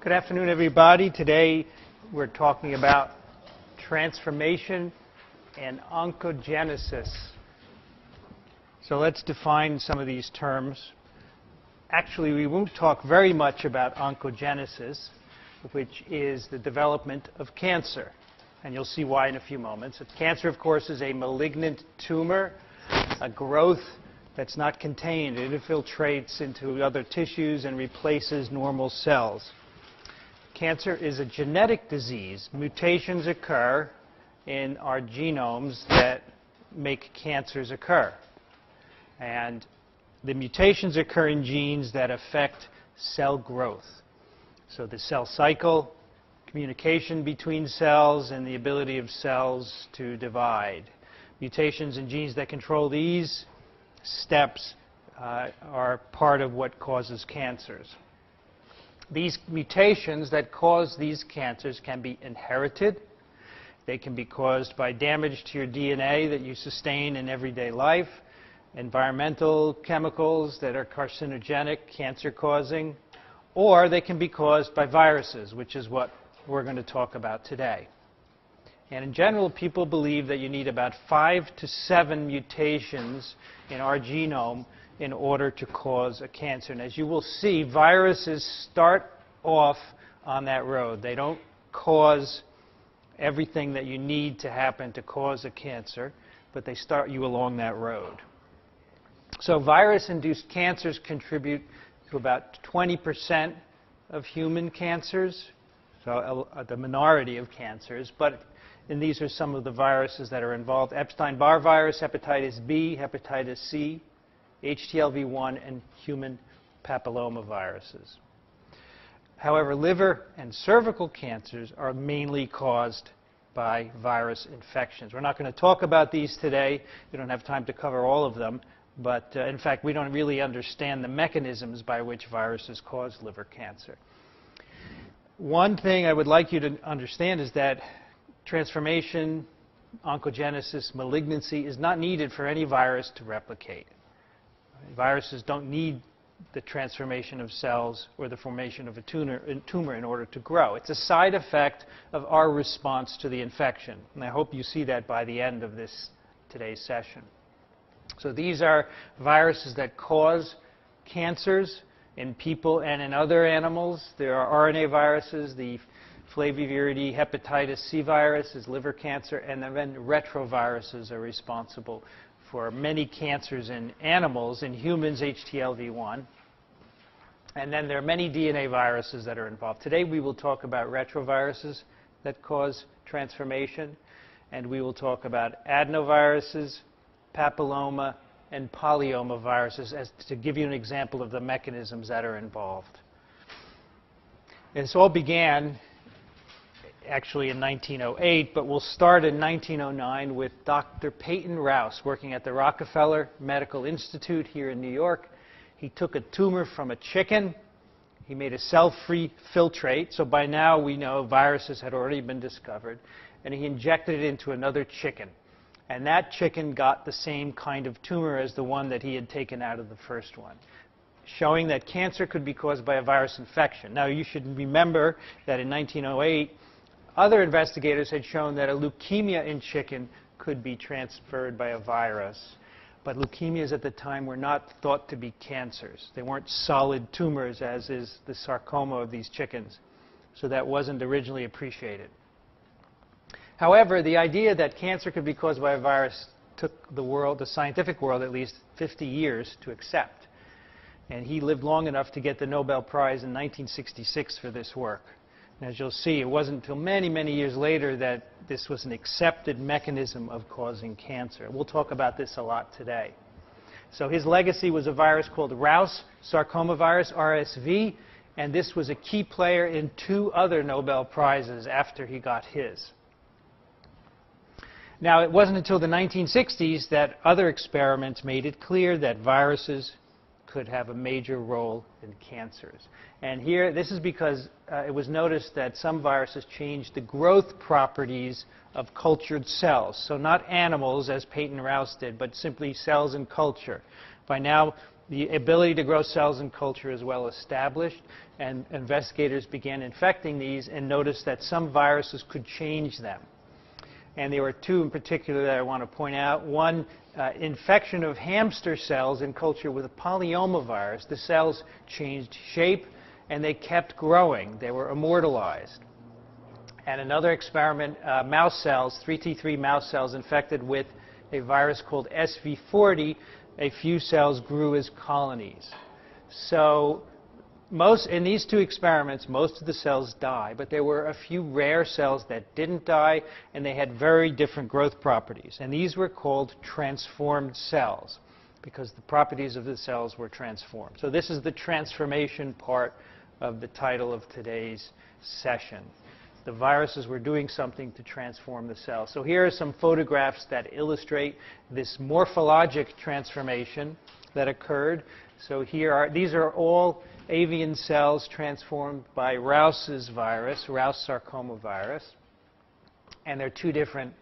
Good afternoon, everybody. Today we're talking about transformation and oncogenesis. So let's define some of these terms. Actually, we won't talk very much about oncogenesis, which is the development of cancer. And you'll see why in a few moments. Cancer, of course, is a malignant tumor, a growth that's not contained. It infiltrates into other tissues and replaces normal cells. Cancer is a genetic disease. Mutations occur in our genomes that make cancers occur. And the mutations occur in genes that affect cell growth. So the cell cycle, communication between cells, and the ability of cells to divide. Mutations in genes that control these steps are part of what causes cancers. These mutations that cause these cancers can be inherited. They can be caused by damage to your DNA that you sustain in everyday life, environmental chemicals that are carcinogenic, cancer-causing, or they can be caused by viruses, which is what we're going to talk about today. And in general, people believe that you need about 5 to 7 mutations in our genome in order to cause a cancer. And as you will see, viruses start off on that road. They don't cause everything that you need to happen to cause a cancer, but they start you along that road. So virus-induced cancers contribute to about 20% of human cancers, so the minority of cancers. And these are some of the viruses that are involved: Epstein-Barr virus, hepatitis B, hepatitis C, HTLV1, and human papillomaviruses. However, liver and cervical cancers are mainly caused by virus infections. We're not going to talk about these today. We don't have time to cover all of them. But in fact, we don't really understand the mechanisms by which viruses cause liver cancer. One thing I would like you to understand is that transformation, oncogenesis, malignancy is not needed for any virus to replicate. Viruses don't need the transformation of cells or the formation of a tumor in order to grow. It's a side effect of our response to the infection. And I hope you see that by the end of today's session. So these are viruses that cause cancers in people and in other animals. There are RNA viruses. The flaviviridae hepatitis C virus is liver cancer, and then retroviruses are responsible for many cancers in animals. In humans, HTLV1. And then there are many DNA viruses that are involved. Today we will talk about retroviruses that cause transformation, and we will talk about adenoviruses, papilloma, and polyoma viruses, to give you an example of the mechanisms that are involved. This all began actually in 1908, but we'll start in 1909 with Dr. Peyton Rouse working at the Rockefeller Medical Institute here in New York. He took a tumor from a chicken. He made a cell-free filtrate. So by now we know viruses had already been discovered. And he injected it into another chicken. And that chicken got the same kind of tumor as the one that he had taken out of the first one, showing that cancer could be caused by a virus infection. Now, you should remember that in 1908, other investigators had shown that a leukemia in chicken could be transferred by a virus. But leukemias at the time were not thought to be cancers. They weren't solid tumors, as is the sarcoma of these chickens. So that wasn't originally appreciated. However, the idea that cancer could be caused by a virus took the scientific world, at least 50 years to accept. And he lived long enough to get the Nobel Prize in 1966 for this work. And as you'll see, it wasn't until many, many years later that this was an accepted mechanism of causing cancer. We'll talk about this a lot today. So his legacy was a virus called Rouse sarcoma virus, RSV, and this was a key player in 2 other Nobel Prizes after he got his. Now, it wasn't until the 1960s that other experiments made it clear that viruses could have a major role in cancers. And here, this is because it was noticed that some viruses changed the growth properties of cultured cells. So not animals, as Peyton Rouse did, but simply cells in culture. By now, The ability to grow cells in culture is well established, and investigators began infecting these and noticed that some viruses could change them. And there were two in particular that I want to point out. One, infection of hamster cells in culture with a polyomavirus. The cells changed shape and they kept growing. They were immortalized. And another experiment, mouse cells, 3T3 mouse cells infected with a virus called SV40, a few cells grew as colonies. So in these two experiments, most of the cells die, but there were a few rare cells that didn't die, and they had very different growth properties. And these were called transformed cells because the properties of the cells were transformed. So this is the transformation part of the title of today's session. The viruses were doing something to transform the cell. So here are some photographs that illustrate this morphologic transformation that occurred. So these are all avian cells transformed by Rouse's virus, Rouse sarcoma virus. And there are two different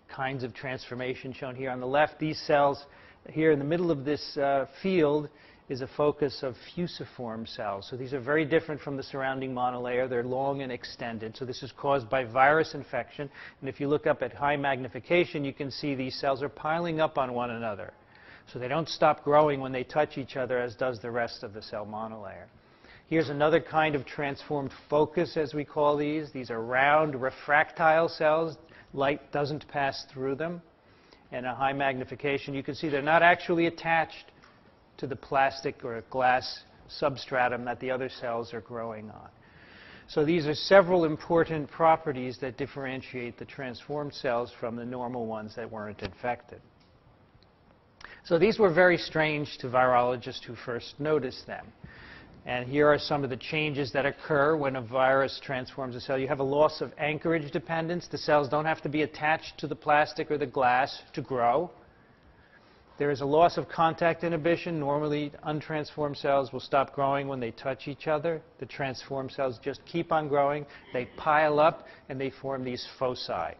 kinds of transformation shown here on the left. These cells here in the middle of this field is a focus of fusiform cells. So these are very different from the surrounding monolayer. They're long and extended. So this is caused by virus infection. And if you look up at high magnification, you can see these cells are piling up on one another. So they don't stop growing when they touch each other, as does the rest of the cell monolayer. Here's another kind of transformed focus, as we call these. These are round, refractile cells. Light doesn't pass through them. And at high magnification, you can see they're not actually attached to the plastic or glass substratum that the other cells are growing on. So these are several important properties that differentiate the transformed cells from the normal ones that weren't infected. So these were very strange to virologists who first noticed them. And here are some of the changes that occur when a virus transforms a cell. You have a loss of anchorage dependence. The cells don't have to be attached to the plastic or the glass to grow. There is a loss of contact inhibition. Normally, untransformed cells will stop growing when they touch each other. The transformed cells just keep on growing. They pile up, and they form these foci.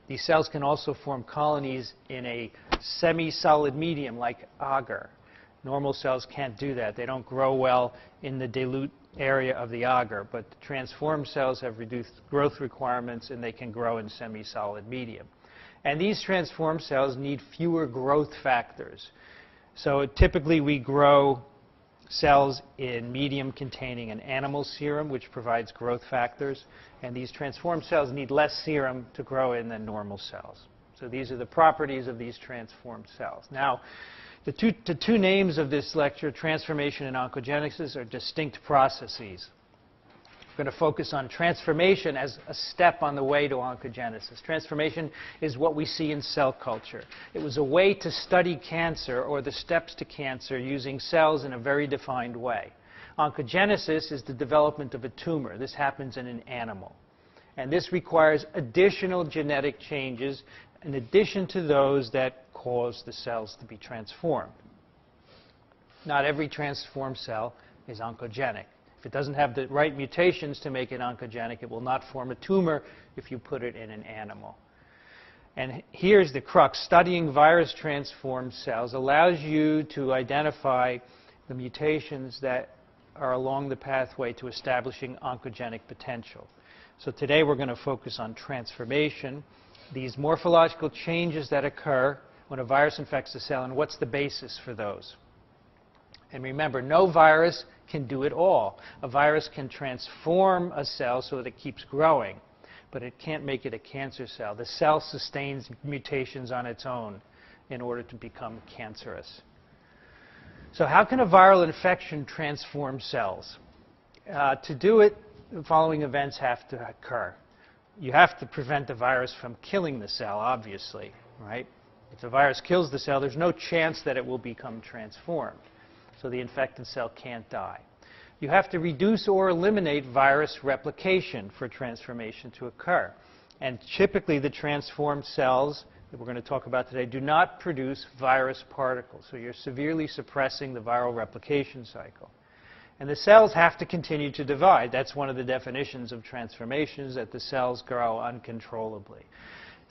These cells can also form colonies in a semi-solid medium like agar. Normal cells can't do that. They don't grow well in the dilute area of the agar, but the transformed cells have reduced growth requirements, and they can grow in semi-solid medium. And these transformed cells need fewer growth factors. So typically we grow cells in medium containing an animal serum, which provides growth factors. And these transformed cells need less serum to grow in than normal cells. So these are the properties of these transformed cells. Now, the two names of this lecture, transformation and oncogenesis, are distinct processes. We're going to focus on transformation as a step on the way to oncogenesis. Transformation is what we see in cell culture. It was a way to study cancer or the steps to cancer using cells in a very defined way. Oncogenesis is the development of a tumor. This happens in an animal. And this requires additional genetic changes in addition to those that cause the cells to be transformed. Not every transformed cell is oncogenic. If it doesn't have the right mutations to make it oncogenic, it will not form a tumor if you put it in an animal. And here's the crux. Studying virus-transformed cells allows you to identify the mutations that are along the pathway to establishing oncogenic potential. So today we're going to focus on transformation, these morphological changes that occur when a virus infects a cell, and what's the basis for those. And remember, no virus can do it all. A virus can transform a cell so that it keeps growing, but it can't make it a cancer cell. The cell sustains mutations on its own in order to become cancerous. So how can a viral infection transform cells? To do it, the following events have to occur. You have to prevent the virus from killing the cell, obviously, right? If the virus kills the cell, there's no chance that it will become transformed. So the infected cell can't die. You have to reduce or eliminate virus replication for transformation to occur. And typically the transformed cells that we're going to talk about today do not produce virus particles. So you're severely suppressing the viral replication cycle. And the cells have to continue to divide. That's one of the definitions of transformation, is that the cells grow uncontrollably.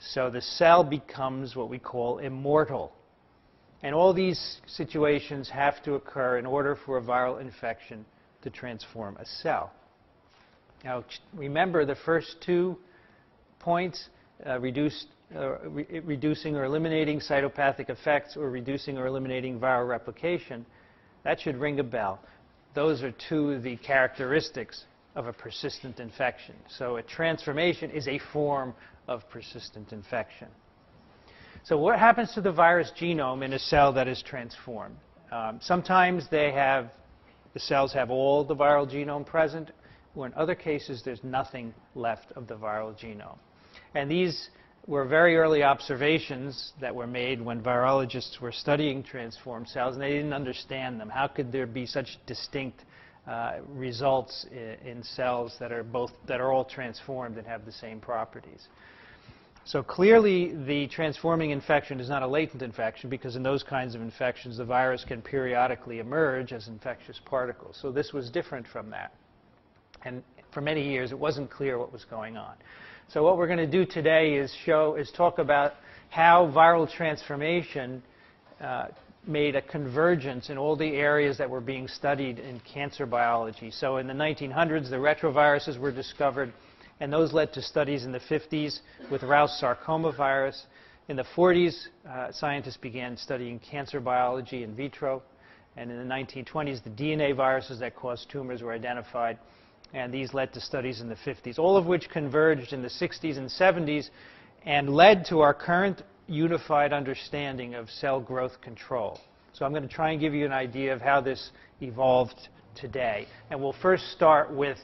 So the cell becomes what we call immortal. And all these situations have to occur in order for a viral infection to transform a cell. Now, remember the first 2 points, reducing or eliminating cytopathic effects or reducing or eliminating viral replication. That should ring a bell. Those are 2 of the characteristics of a persistent infection. So a transformation is a form of persistent infection. So what happens to the virus genome in a cell that is transformed? Sometimes the cells have all the viral genome present, or in other cases there's nothing left of the viral genome. And these were very early observations that were made when virologists were studying transformed cells, and they didn't understand them. How could there be such distinct results in cells that are all transformed and have the same properties? So clearly, the transforming infection is not a latent infection, because in those kinds of infections, the virus can periodically emerge as infectious particles. So this was different from that. And for many years, it wasn't clear what was going on. So what we're going to do today is talk about how viral transformation made a convergence in all the areas that were being studied in cancer biology. So in the 1900s, the retroviruses were discovered, and those led to studies in the 50s with Rous sarcoma virus. In the 40s, scientists began studying cancer biology in vitro. And in the 1920s, the DNA viruses that cause tumors were identified. And these led to studies in the 50s, all of which converged in the 60s and 70s and led to our current unified understanding of cell growth control. So I'm going to try and give you an idea of how this evolved today. And we'll first start with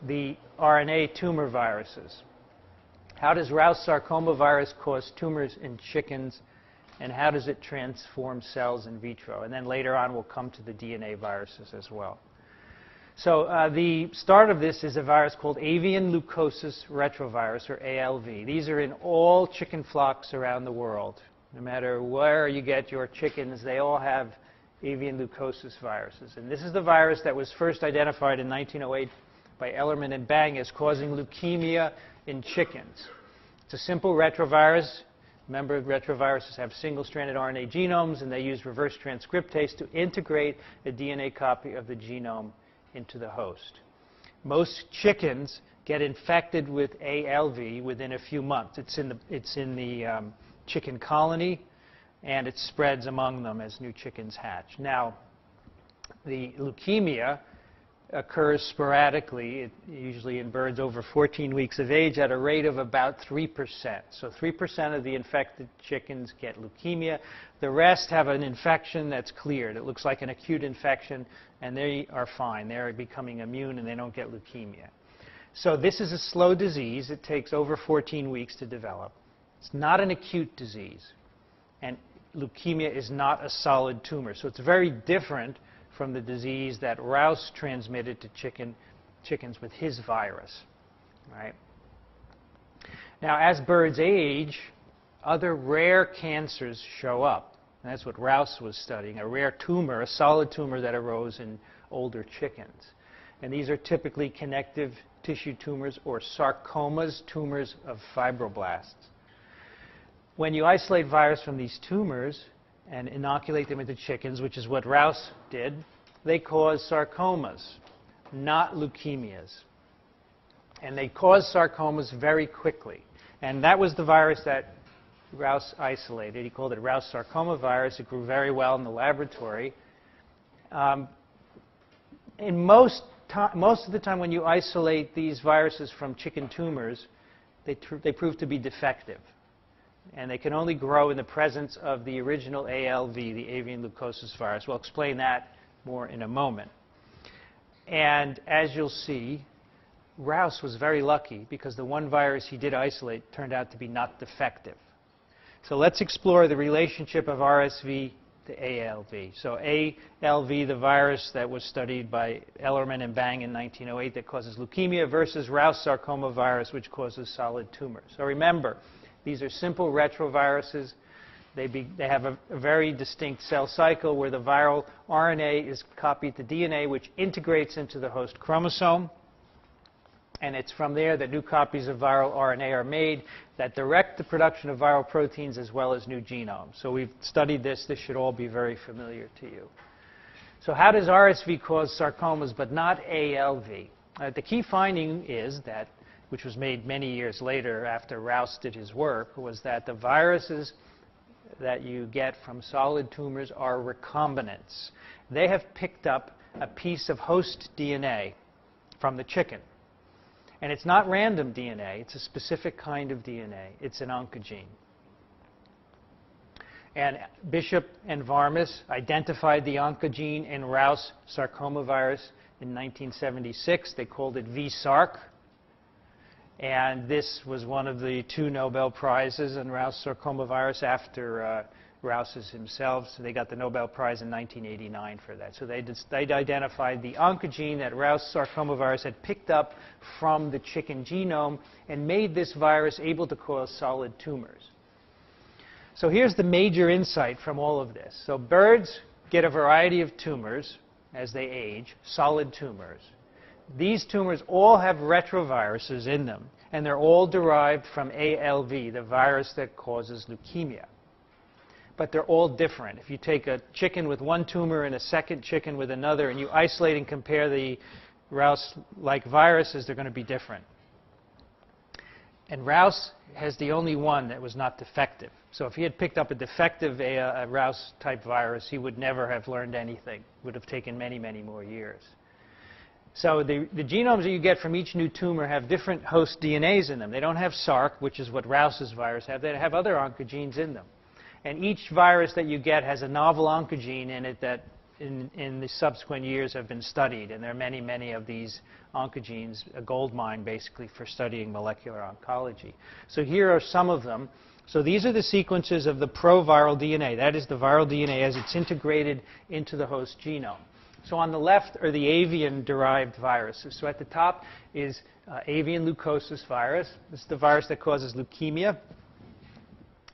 the RNA tumor viruses. How does Rous sarcoma virus cause tumors in chickens, and how does it transform cells in vitro? And then later on, we'll come to the DNA viruses as well. So the start of this is a virus called avian leukosis retrovirus, or ALV. These are in all chicken flocks around the world. No matter where you get your chickens, they all have avian leukosis viruses. And this is the virus that was first identified in 1908 by Ellerman and Bang as causing leukemia in chickens. It's a simple retrovirus. Remember, retroviruses have single-stranded RNA genomes, and they use reverse transcriptase to integrate a DNA copy of the genome into the host. Most chickens get infected with ALV within a few months. It's in the chicken colony, and it spreads among them as new chickens hatch. Now, the leukemia occurs sporadically, usually in birds over 14 weeks of age, at a rate of about 3%. So 3% of the infected chickens get leukemia. The rest have an infection that's cleared. It looks like an acute infection, and they are fine. They're becoming immune, and they don't get leukemia. So this is a slow disease. It takes over 14 weeks to develop. It's not an acute disease, and leukemia is not a solid tumor. So it's very different from the disease that Rous transmitted to chickens with his virus. Right? Now, as birds age, other rare cancers show up. And that's what Rous was studying, a rare tumor, a solid tumor that arose in older chickens. And these are typically connective tissue tumors or sarcomas, tumors of fibroblasts. When you isolate virus from these tumors and inoculate them into chickens, which is what Rous did, they cause sarcomas, not leukemias. And they cause sarcomas very quickly. And that was the virus that Rous isolated. He called it Rous sarcoma virus. It grew very well in the laboratory. In most of the time when you isolate these viruses from chicken tumors, they prove to be defective. And they can only grow in the presence of the original ALV, the avian leukosis virus. We'll explain that more in a moment. And as you'll see, Rous was very lucky because the one virus he did isolate turned out to be not defective. So let's explore the relationship of RSV to ALV. So ALV, the virus that was studied by Ellerman and Bang in 1908 that causes leukemia, versus Rous sarcoma virus, which causes solid tumors. So remember, these are simple retroviruses. They have a very distinct cell cycle where the viral RNA is copied to DNA, which integrates into the host chromosome. And it's from there that new copies of viral RNA are made that direct the production of viral proteins as well as new genomes. So we've studied this. This should all be very familiar to you. So how does RSV cause sarcomas but not ALV? The key finding is that, which was made many years later after Rouse did his work, was that the viruses that you get from solid tumors are recombinants. They have picked up a piece of host DNA from the chicken. And it's not random DNA. It's a specific kind of DNA. It's an oncogene. And Bishop and Varmus identified the oncogene in Rouse sarcoma virus in 1976. They called it VSARC. And this was one of the 2 Nobel Prizes in Rouse sarcoma virus after Rouse's himself. So they got the Nobel Prize in 1989 for that. So they'd identified the oncogene that Rouse sarcoma virus had picked up from the chicken genome and made this virus able to cause solid tumors. So here's the major insight from all of this. So birds get a variety of tumors as they age, solid tumors. These tumors all have retroviruses in them, and they're all derived from ALV, the virus that causes leukemia. But they're all different. If you take a chicken with one tumor and a second chicken with another, and you isolate and compare the Rouse-like viruses, they're going to be different. And Rouse has the only one that was not defective. So if he had picked up a defective Rouse-type virus, he would never have learned anything. It would have taken many, many more years. So the genomes that you get from each new tumor have different host DNAs in them. They don't have SARC, which is what Rouse's virus have. They have other oncogenes in them. And each virus that you get has a novel oncogene in it that in the subsequent years have been studied. And there are many, many of these oncogenes, a gold mine basically for studying molecular oncology. So here are some of them. So these are the sequences of the proviral DNA. That is the viral DNA as it's integrated into the host genome. So on the left are the avian-derived viruses. So at the top is avian leukosis virus. This is the virus that causes leukemia.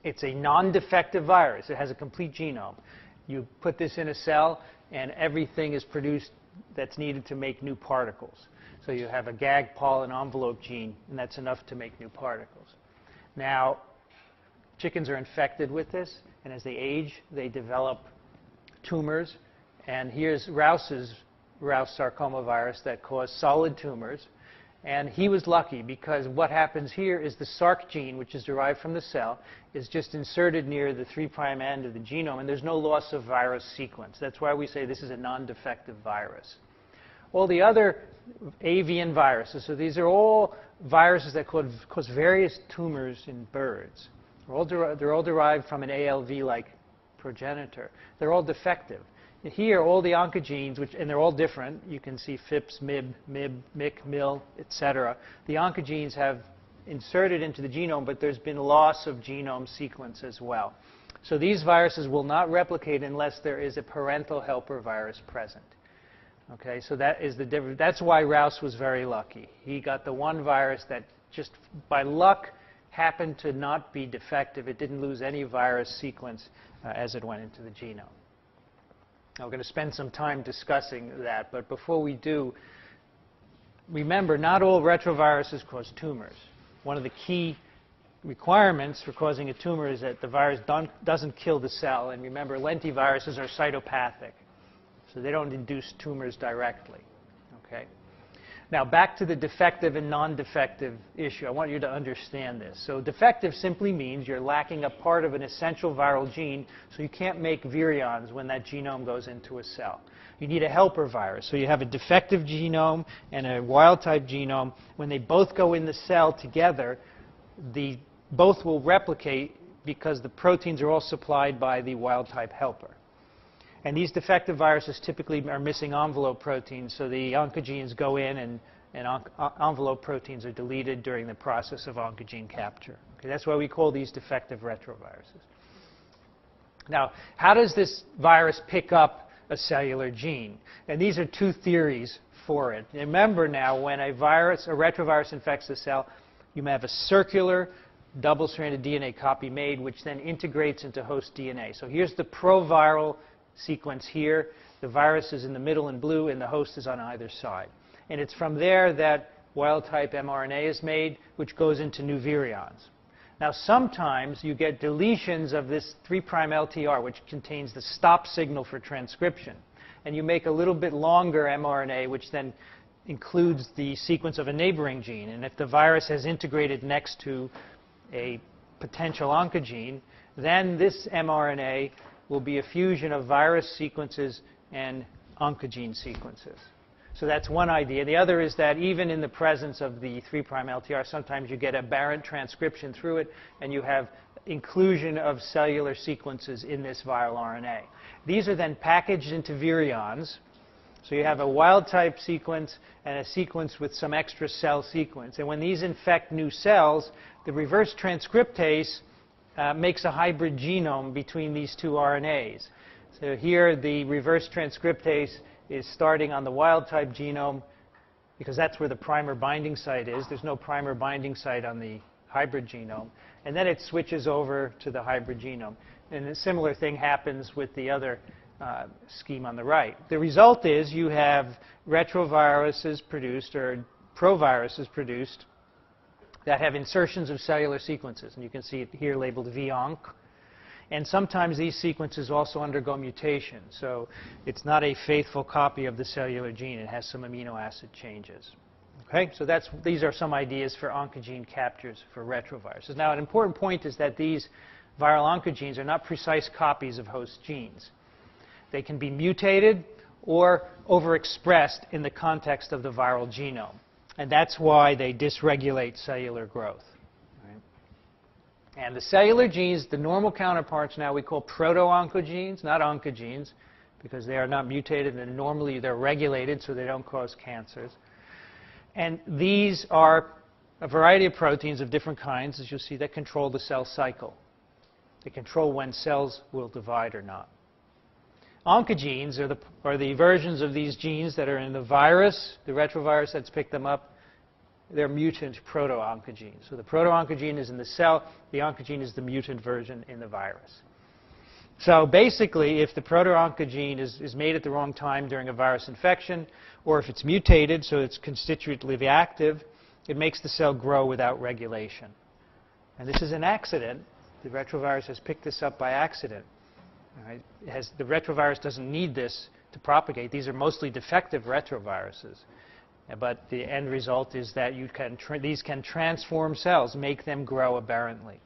It's a non-defective virus. It has a complete genome. You put this in a cell, and everything is produced that's needed to make new particles. So you have a gag, pollen, envelope gene, and that's enough to make new particles. Now, chickens are infected with this, and as they age, they develop tumors. And here's Rouse's Rouse sarcoma virus that caused solid tumors. And he was lucky because what happens here is the SARC gene, which is derived from the cell, is just inserted near the 3' end of the genome, and there's no loss of virus sequence. That's why we say this is a non-defective virus. All the other avian viruses, so these are all viruses that cause various tumors in birds. They're all derived from an ALV-like progenitor. They're all defective. Here, all the oncogenes, and they're all different. You can see FIPS, MIB, MIC, MIL, etc. The oncogenes have inserted into the genome, but there's been loss of genome sequence as well. So these viruses will not replicate unless there is a parental helper virus present. Okay, so that is the difference. That's why Rouse was very lucky. He got the one virus that just by luck happened to not be defective. It didn't lose any virus sequence as it went into the genome. Now, we're going to spend some time discussing that, but before we do, remember, not all retroviruses cause tumors. One of the key requirements for causing a tumor is that the virus doesn't kill the cell. And remember, lentiviruses are cytopathic, so they don't induce tumors directly. Okay? Now, back to the defective and non-defective issue. I want you to understand this. So defective simply means you're lacking a part of an essential viral gene, so you can't make virions when that genome goes into a cell. You need a helper virus. So you have a defective genome and a wild-type genome. When they both go in the cell together, both will replicate because the proteins are all supplied by the wild-type helper. And these defective viruses typically are missing envelope proteins, so the oncogenes go in and envelope proteins are deleted during the process of oncogene capture. Okay, that's why we call these defective retroviruses. Now, how does this virus pick up a cellular gene? And these are two theories for it. Remember now, when a retrovirus infects a cell, you may have a circular double-stranded DNA copy made, which then integrates into host DNA. So here's the proviral sequence here. The virus is in the middle in blue, and the host is on either side. And it's from there that wild-type mRNA is made, which goes into new virions. Now, sometimes you get deletions of this 3' LTR, which contains the stop signal for transcription. And you make a little bit longer mRNA, which then includes the sequence of a neighboring gene. And if the virus has integrated next to a potential oncogene, then this mRNA will be a fusion of virus sequences and oncogene sequences. So that's one idea. The other is that even in the presence of the 3' LTR, sometimes you get aberrant transcription through it, and you have inclusion of cellular sequences in this viral RNA. These are then packaged into virions. So you have a wild-type sequence and a sequence with some extra cell sequence. And when these infect new cells, the reverse transcriptase makes a hybrid genome between these two RNAs. So here the reverse transcriptase is starting on the wild-type genome because that's where the primer binding site is. There's no primer binding site on the hybrid genome. And then it switches over to the hybrid genome. And a similar thing happens with the other scheme on the right. The result is you have retroviruses produced or proviruses produced that have insertions of cellular sequences. And you can see it here labeled VONC. And sometimes these sequences also undergo mutation. So it's not a faithful copy of the cellular gene. It has some amino acid changes. Okay? So these are some ideas for oncogene captures for retroviruses. Now, an important point is that these viral oncogenes are not precise copies of host genes. They can be mutated or overexpressed in the context of the viral genome. And that's why they dysregulate cellular growth. Right? And the cellular genes, the normal counterparts now we call proto-oncogenes, not oncogenes, because they are not mutated and normally they're regulated so they don't cause cancers. And these are a variety of proteins of different kinds, as you'll see, that control the cell cycle. They control when cells will divide or not. Oncogenes are the versions of these genes that are in the virus, the retrovirus that's picked them up. They're mutant proto-oncogenes. So the proto-oncogene is in the cell. The oncogene is the mutant version in the virus. So basically, if the proto-oncogene is made at the wrong time during a virus infection, or if it's mutated so it's constitutively active, it makes the cell grow without regulation. And this is an accident. The retrovirus has picked this up by accident. Right? The retrovirus doesn't need this to propagate. These are mostly defective retroviruses. But the end result is that these can transform cells, make them grow aberrantly.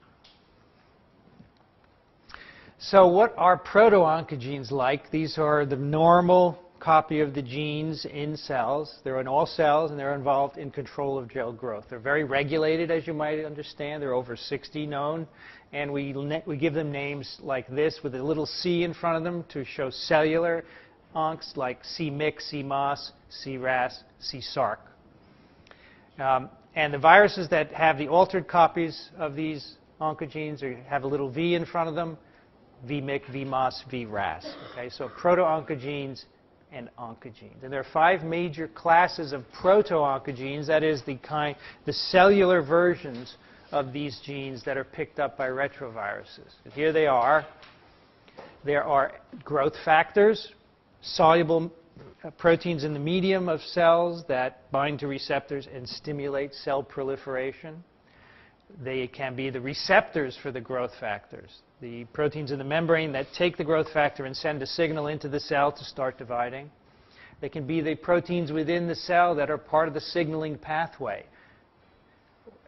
So what are proto-oncogenes like? These are the normal copy of the genes in cells. They're in all cells, and they're involved in control of cell growth. They're very regulated, as you might understand. There are over 60 known. And we give them names like this with a little C in front of them to show cellular oncs like C-MYC, C-MOS, C-RAS, C-SARC. And the viruses that have the altered copies of these oncogenes have a little V in front of them, V-MYC, V-MOS, V-RAS. Okay, so proto-oncogenes and oncogenes. And there are 5 major classes of proto-oncogenes, that is the cellular versions of these genes that are picked up by retroviruses. And here they are. There are growth factors, soluble proteins in the medium of cells that bind to receptors and stimulate cell proliferation. They can be the receptors for the growth factors, the proteins in the membrane that take the growth factor and send a signal into the cell to start dividing. They can be the proteins within the cell that are part of the signaling pathway.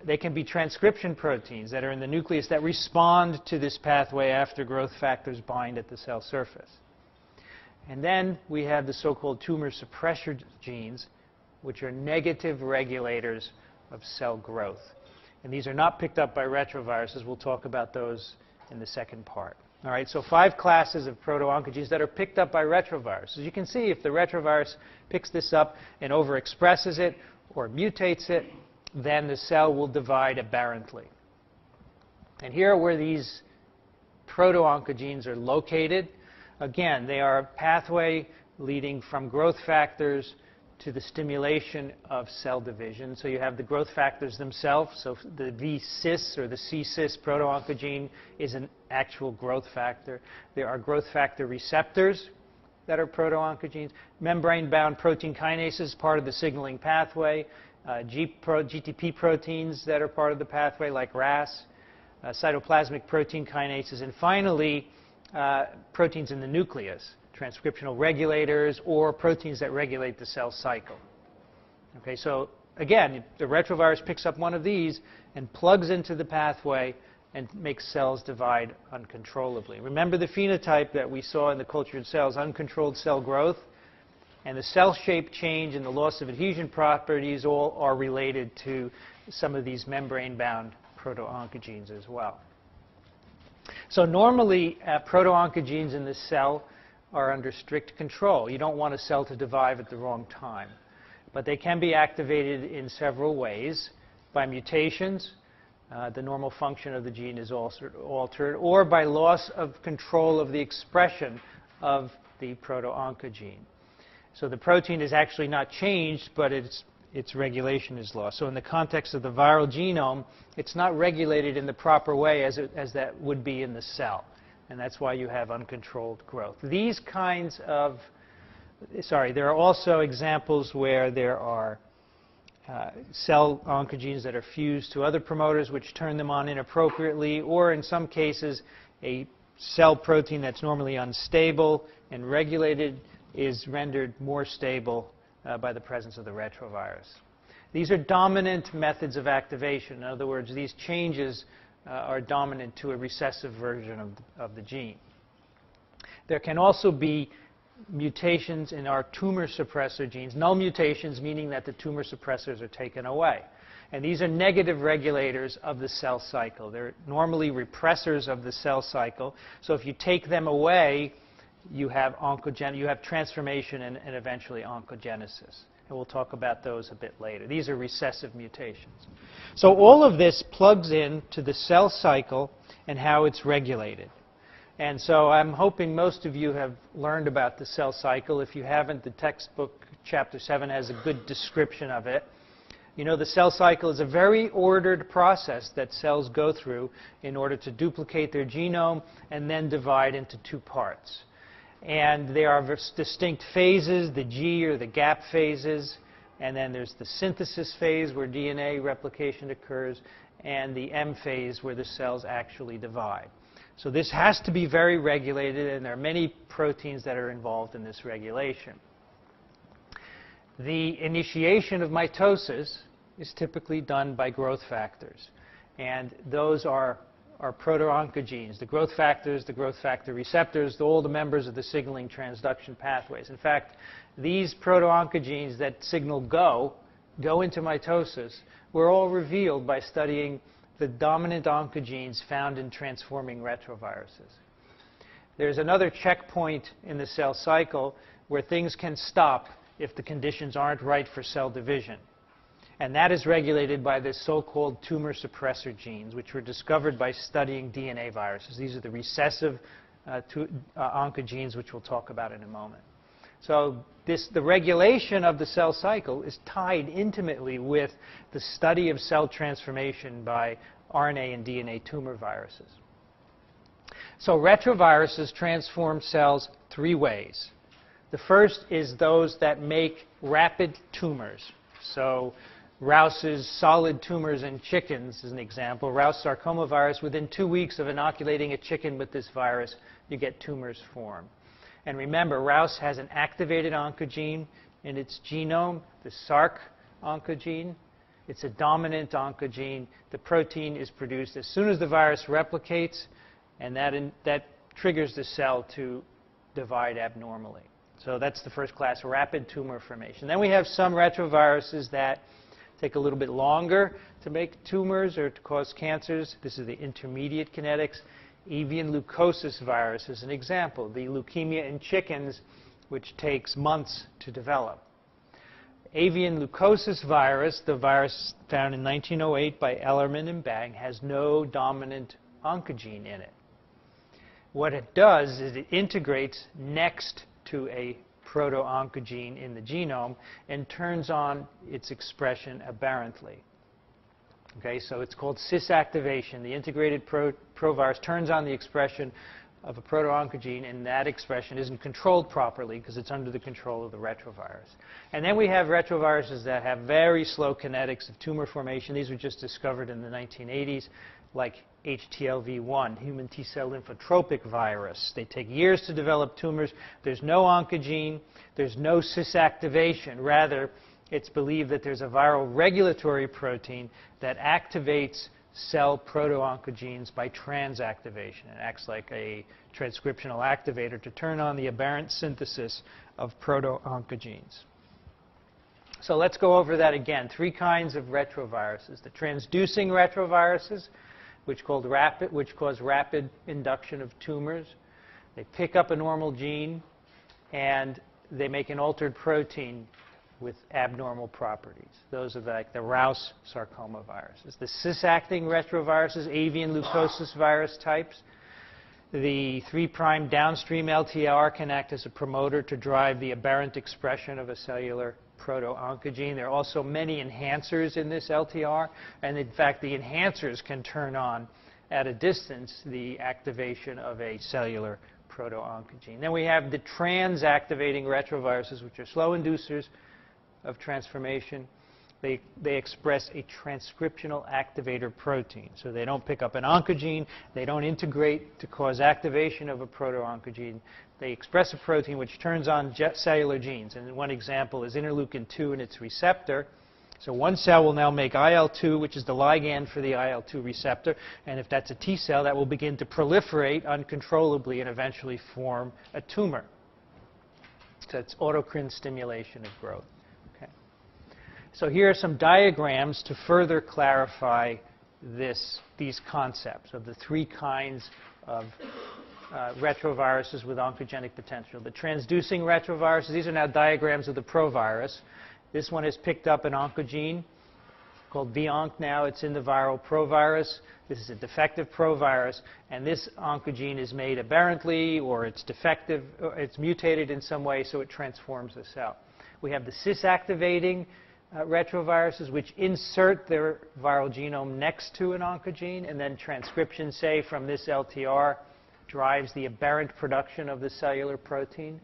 They can be transcription proteins that are in the nucleus that respond to this pathway after growth factors bind at the cell surface. And then we have the so-called tumor suppressor genes, which are negative regulators of cell growth. And these are not picked up by retroviruses. We'll talk about those in the second part. All right, so 5 classes of proto-oncogenes that are picked up by retroviruses. You can see if the retrovirus picks this up and overexpresses it or mutates it, then the cell will divide aberrantly. And here are where these proto-oncogenes are located. Again, they are a pathway leading from growth factors to the stimulation of cell division. So you have the growth factors themselves. So the V-cis or the C-cis proto-oncogene is an actual growth factor. There are growth factor receptors that are proto-oncogenes. Membrane-bound protein kinases, part of the signaling pathway. GTP proteins that are part of the pathway, like RAS, cytoplasmic protein kinases, and finally, proteins in the nucleus, transcriptional regulators, or proteins that regulate the cell cycle. Okay, so again, the retrovirus picks up one of these and plugs into the pathway and makes cells divide uncontrollably. Remember the phenotype that we saw in the cultured cells, uncontrolled cell growth, and the cell shape change and the loss of adhesion properties all are related to some of these membrane-bound proto-oncogenes as well. So normally, proto-oncogenes in the cell are under strict control. You don't want a cell to divide at the wrong time. But they can be activated in several ways: by mutations, the normal function of the gene is altered, or by loss of control of the expression of the proto-oncogene. So the protein is actually not changed, but its regulation is lost. So in the context of the viral genome, it's not regulated in the proper way as that would be in the cell. And that's why you have uncontrolled growth. These kinds of, there are also examples where there are cell oncogenes that are fused to other promoters which turn them on inappropriately, or in some cases, a cell protein that's normally unstable and regulated is rendered more stable by the presence of the retrovirus. These are dominant methods of activation. In other words, these changes are dominant to a recessive version of the gene. There can also be mutations in our tumor suppressor genes, null mutations, meaning that the tumor suppressors are taken away. And these are negative regulators of the cell cycle. They're normally repressors of the cell cycle. So if you take them away, you have transformation and eventually oncogenesis. And we'll talk about those a bit later. These are recessive mutations. So all of this plugs in to the cell cycle and how it's regulated. And so I'm hoping most of you have learned about the cell cycle. If you haven't, the textbook, Chapter 7, has a good description of it. You know, the cell cycle is a very ordered process that cells go through in order to duplicate their genome and then divide into two parts. And there are distinct phases, the G or the gap phases, and then there's the synthesis phase where DNA replication occurs, and the M phase where the cells actually divide. So this has to be very regulated, and there are many proteins that are involved in this regulation. The initiation of mitosis is typically done by growth factors, and those are proto-oncogenes, the growth factors, the growth factor receptors, all the members of the signaling transduction pathways. In fact, these proto-oncogenes that signal go into mitosis were all revealed by studying the dominant oncogenes found in transforming retroviruses. There's another checkpoint in the cell cycle where things can stop if the conditions aren't right for cell division. And that is regulated by the so-called tumor suppressor genes, which were discovered by studying DNA viruses. These are the recessive oncogenes, which we'll talk about in a moment. So the regulation of the cell cycle is tied intimately with the study of cell transformation by RNA and DNA tumor viruses. So retroviruses transform cells three ways. The first is those that make rapid tumors. So Rouse's solid tumors in chickens is an example. Rouse sarcoma virus, within 2 weeks of inoculating a chicken with this virus, you get tumors formed. And remember, Rouse has an activated oncogene in its genome, the SARC oncogene. It's a dominant oncogene. The protein is produced as soon as the virus replicates, and that triggers the cell to divide abnormally. So that's the first class, rapid tumor formation. Then we have some retroviruses that take a little bit longer to make tumors or to cause cancers. This is the intermediate kinetics. Avian leukosis virus is an example. The leukemia in chickens, which takes months to develop. Avian leukosis virus, the virus found in 1908 by Ellerman and Bang, has no dominant oncogene in it. What it does is it integrates next to a proto-oncogene in the genome and turns on its expression aberrantly. Okay, so it's called cis activation. The integrated provirus turns on the expression of a proto-oncogene, and that expression isn't controlled properly because it's under the control of the retrovirus. And then we have retroviruses that have very slow kinetics of tumor formation. These were just discovered in the 1980s, like HTLV1, human T-cell lymphotropic virus. They take years to develop tumors. There's no oncogene. There's no cis activation. Rather, it's believed that there's a viral regulatory protein that activates cell proto-oncogenes by transactivation. It acts like a transcriptional activator to turn on the aberrant synthesis of proto-oncogenes. So let's go over that again. 3 kinds of retroviruses. The transducing retroviruses, which cause rapid induction of tumors. They pick up a normal gene, and they make an altered protein with abnormal properties. Those are like the Rous sarcoma viruses. The cis-acting retroviruses, avian leukosis virus types. The 3' downstream LTR can act as a promoter to drive the aberrant expression of a cellular proto-oncogene. There are also many enhancers in this LTR, and in fact the enhancers can turn on at a distance the activation of a cellular proto-oncogene. Then we have the trans-activating retroviruses, which are slow inducers of transformation. They express a transcriptional activator protein. So they don't pick up an oncogene. They don't integrate to cause activation of a proto-oncogene. They express a protein which turns on cellular genes. And one example is interleukin-2 and its receptor. So one cell will now make IL-2, which is the ligand for the IL-2 receptor. And if that's a T cell, that will begin to proliferate uncontrollably and eventually form a tumor. So it's autocrine stimulation of growth. Okay. So here are some diagrams to further clarify these concepts of the 3 kinds of retroviruses with oncogenic potential. The transducing retroviruses, these are now diagrams of the provirus. This one has picked up an oncogene called VONC now. It's in the viral provirus. This is a defective provirus, and this oncogene is made aberrantly, or it's defective, or it's mutated in some way, so it transforms the cell. We have the cis-activating retroviruses, which insert their viral genome next to an oncogene, and then transcription, say, from this LTR drives the aberrant production of the cellular protein.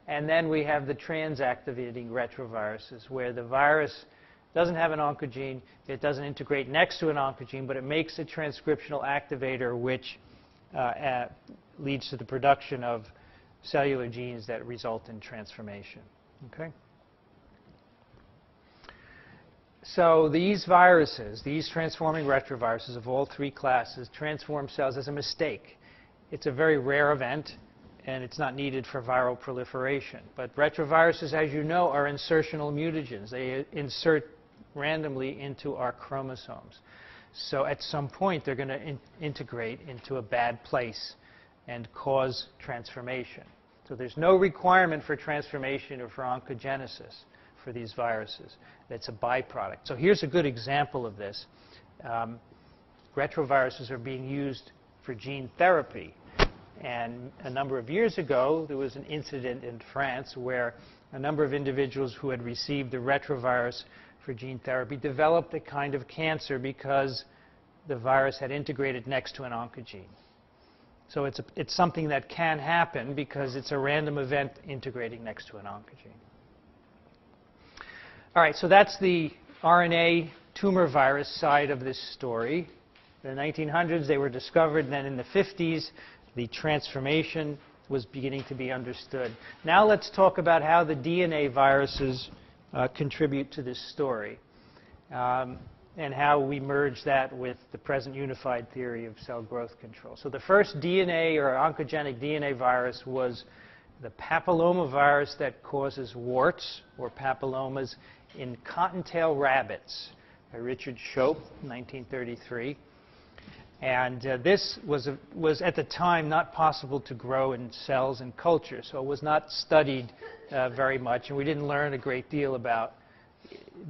And then we have the trans-activating retroviruses, where the virus doesn't have an oncogene, it doesn't integrate next to an oncogene, but it makes a transcriptional activator which leads to the production of cellular genes that result in transformation. Okay? So these viruses, these transforming retroviruses of all 3 classes, transform cells as a mistake. It's a very rare event, and it's not needed for viral proliferation. But retroviruses, as you know, are insertional mutagens. They insert randomly into our chromosomes. So at some point, they're going to integrate into a bad place and cause transformation. So there's no requirement for transformation or for oncogenesis for these viruses. It's a byproduct. So here's a good example of this. Retroviruses are being used for gene therapy. And a number of years ago, there was an incident in France where a number of individuals who had received the retrovirus for gene therapy developed a kind of cancer because the virus had integrated next to an oncogene. So it's something that can happen because it's a random event integrating next to an oncogene. All right, so that's the RNA tumor virus side of this story. In the 1900s, they were discovered, and then in the 50s, the transformation was beginning to be understood. Now let's talk about how the DNA viruses contribute to this story and how we merge that with the present unified theory of cell growth control. So the first DNA or oncogenic DNA virus was the papillomavirus that causes warts or papillomas in cottontail rabbits by Richard Shope, 1933. And this was at the time not possible to grow in cells and culture, so it was not studied very much, and we didn't learn a great deal about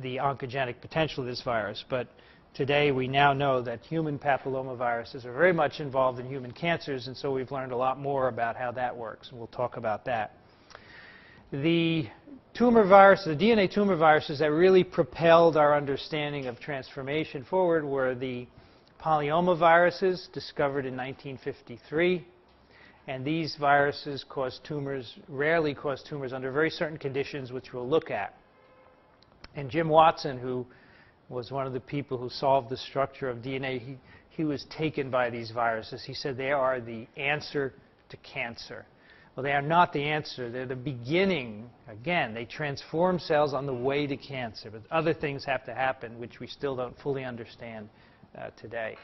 the oncogenic potential of this virus. But today we now know that human papillomaviruses are very much involved in human cancers, and so we've learned a lot more about how that works, and we'll talk about that. The tumor virus, the DNA tumor viruses that really propelled our understanding of transformation forward were the polyomaviruses, discovered in 1953, And these viruses cause tumors, rarely cause tumors under very certain conditions, which we'll look at. And Jim Watson, who was one of the people who solved the structure of DNA, he was taken by these viruses. He said they are the answer to cancer. Well, they are not the answer. They're the beginning. Again, they transform cells on the way to cancer. But other things have to happen, which we still don't fully understand today.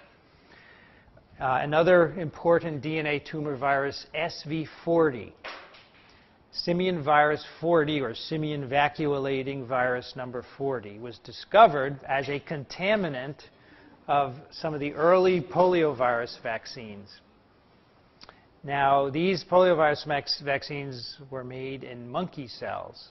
Another important DNA tumor virus, SV40. Simian virus 40, or simian vacuolating virus number 40, was discovered as a contaminant of some of the early poliovirus vaccines. Now, these poliovirus vaccines were made in monkey cells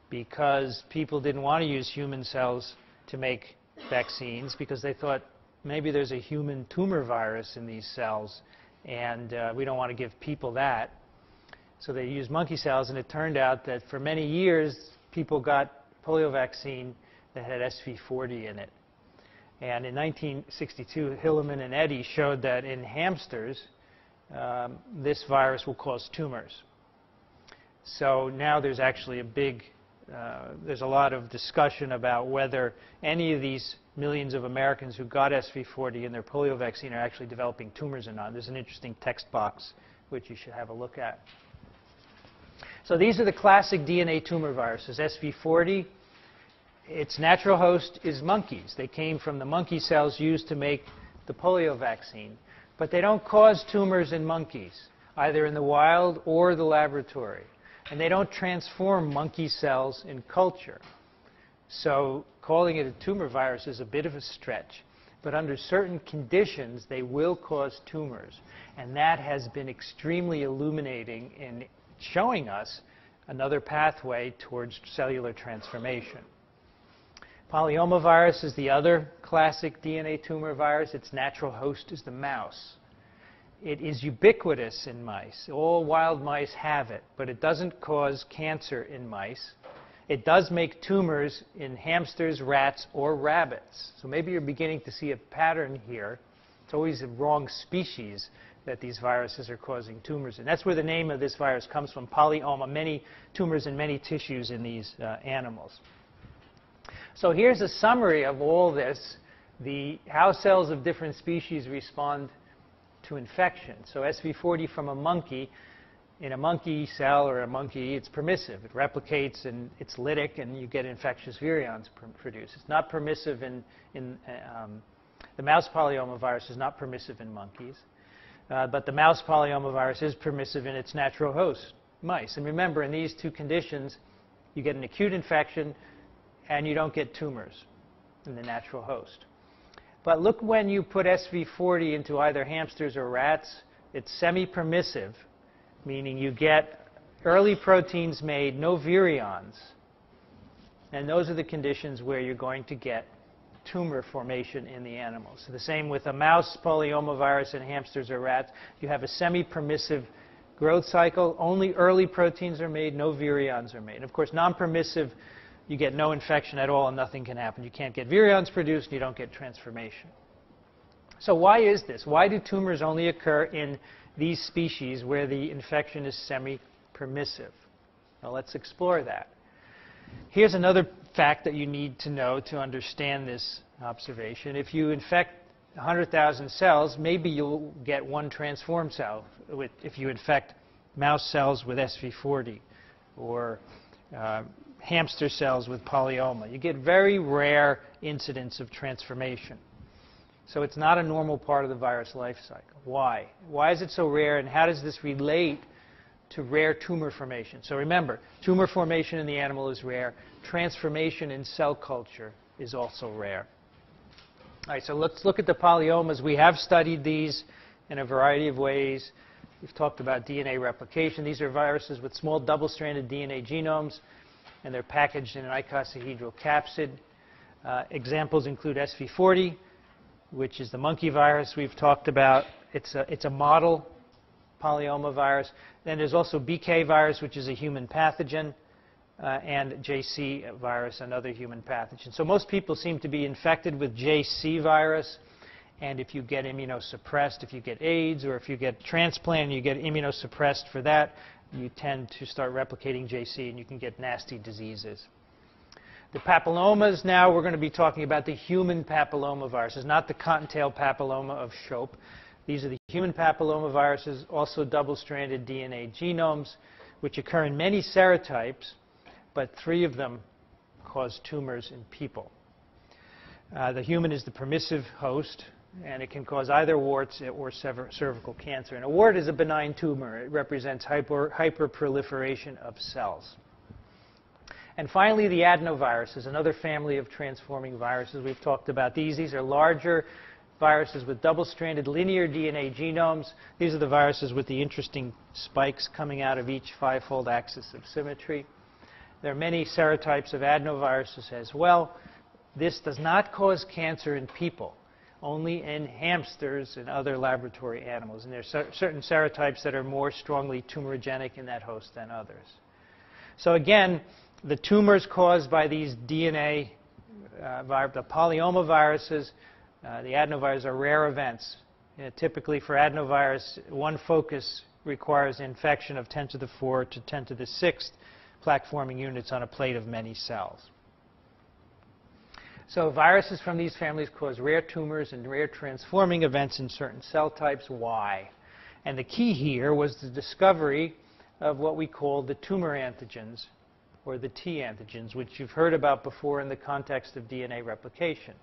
because people didn't want to use human cells to make vaccines because they thought maybe there's a human tumor virus in these cells and we don't want to give people that. So they used monkey cells, and it turned out that for many years people got polio vaccine that had SV40 in it. And in 1962, Hillerman and Eddy showed that in hamsters, this virus will cause tumors. So now there's actually there's a lot of discussion about whether any of these millions of Americans who got SV40 in their polio vaccine are actually developing tumors or not. There's an interesting text box which you should have a look at. So these are the classic DNA tumor viruses. SV40, its natural host is monkeys. They came from the monkey cells used to make the polio vaccine. But they don't cause tumors in monkeys, either in the wild or the laboratory. And they don't transform monkey cells in culture. So calling it a tumor virus is a bit of a stretch. But under certain conditions, they will cause tumors. And that has been extremely illuminating in showing us another pathway towards cellular transformation. Polyomavirus is the other classic DNA tumor virus. Its natural host is the mouse. It is ubiquitous in mice. All wild mice have it, but it doesn't cause cancer in mice. It does make tumors in hamsters, rats, or rabbits. So maybe you're beginning to see a pattern here. It's always the wrong species that these viruses are causing tumors in. That's where the name of this virus comes from, polyoma, many tumors in many tissues in these animals. So here's a summary of all this, how cells of different species respond to infection. So SV40 from a monkey, in a monkey cell or a monkey, it's permissive. It replicates and it's lytic, and you get infectious virions produced. It's not permissive the mouse polyomavirus is not permissive in monkeys. But the mouse polyomavirus is permissive in its natural host, mice. And remember, in these two conditions, you get an acute infection and you don't get tumors in the natural host. But look, when you put SV40 into either hamsters or rats, it's semi-permissive, meaning you get early proteins made, no virions. And those are the conditions where you're going to get tumor formation in the animals. So the same with a mouse polyomavirus in hamsters or rats. You have a semi-permissive growth cycle. Only early proteins are made, no virions are made. And of course, non-permissive, you get no infection at all and nothing can happen. You can't get virions produced and you don't get transformation. So why is this? Why do tumors only occur in these species where the infection is semi-permissive? Well, let's explore that. Here's another fact that you need to know to understand this observation. If you infect 100,000 cells, maybe you'll get one transformed cell if you infect mouse cells with SV40 or hamster cells with polyoma. You get very rare incidents of transformation. So it's not a normal part of the virus life cycle. Why? Why is it so rare, and how does this relate to rare tumor formation? So remember, tumor formation in the animal is rare. Transformation in cell culture is also rare. All right, so let's look at the polyomas. We have studied these in a variety of ways. We've talked about DNA replication. These are viruses with small double-stranded DNA genomes, and they're packaged in an icosahedral capsid. Examples include SV40, which is the monkey virus we've talked about. It's a model polyoma virus. Then there's also BK virus, which is a human pathogen, and JC virus, another human pathogen. So most people seem to be infected with JC virus, And if you get immunosuppressed, if you get AIDS, or if you get transplant and you get immunosuppressed for that, you tend to start replicating JC and you can get nasty diseases. The papillomas now, we're going to be talking about the human papillomaviruses, not the cottontail papilloma of Shope. These are the human papillomaviruses, also double-stranded DNA genomes, which occur in many serotypes, but 3 of them cause tumors in people. The human is the permissive host, and it can cause either warts or cervical cancer. And a wart is a benign tumor. It represents hyperproliferation of cells. And finally, the adenoviruses, another family of transforming viruses. We've talked about these. These are larger viruses with double-stranded linear DNA genomes. These are the viruses with the interesting spikes coming out of each 5-fold axis of symmetry. There are many serotypes of adenoviruses as well. This does not cause cancer in people, only in hamsters and other laboratory animals. And there are certain serotypes that are more strongly tumorigenic in that host than others. So again, the tumors caused by these DNA, the polyomaviruses, the adenovirus are rare events. Typically for adenovirus, one focus requires infection of 10 to the 4 to 10 to the 6th plaque-forming units on a plate of many cells. So viruses from these families cause rare tumors and rare transforming events in certain cell types. Why? And the key here was the discovery of what we call the tumor antigens, or the T antigens, which you've heard about before in the context of DNA replication.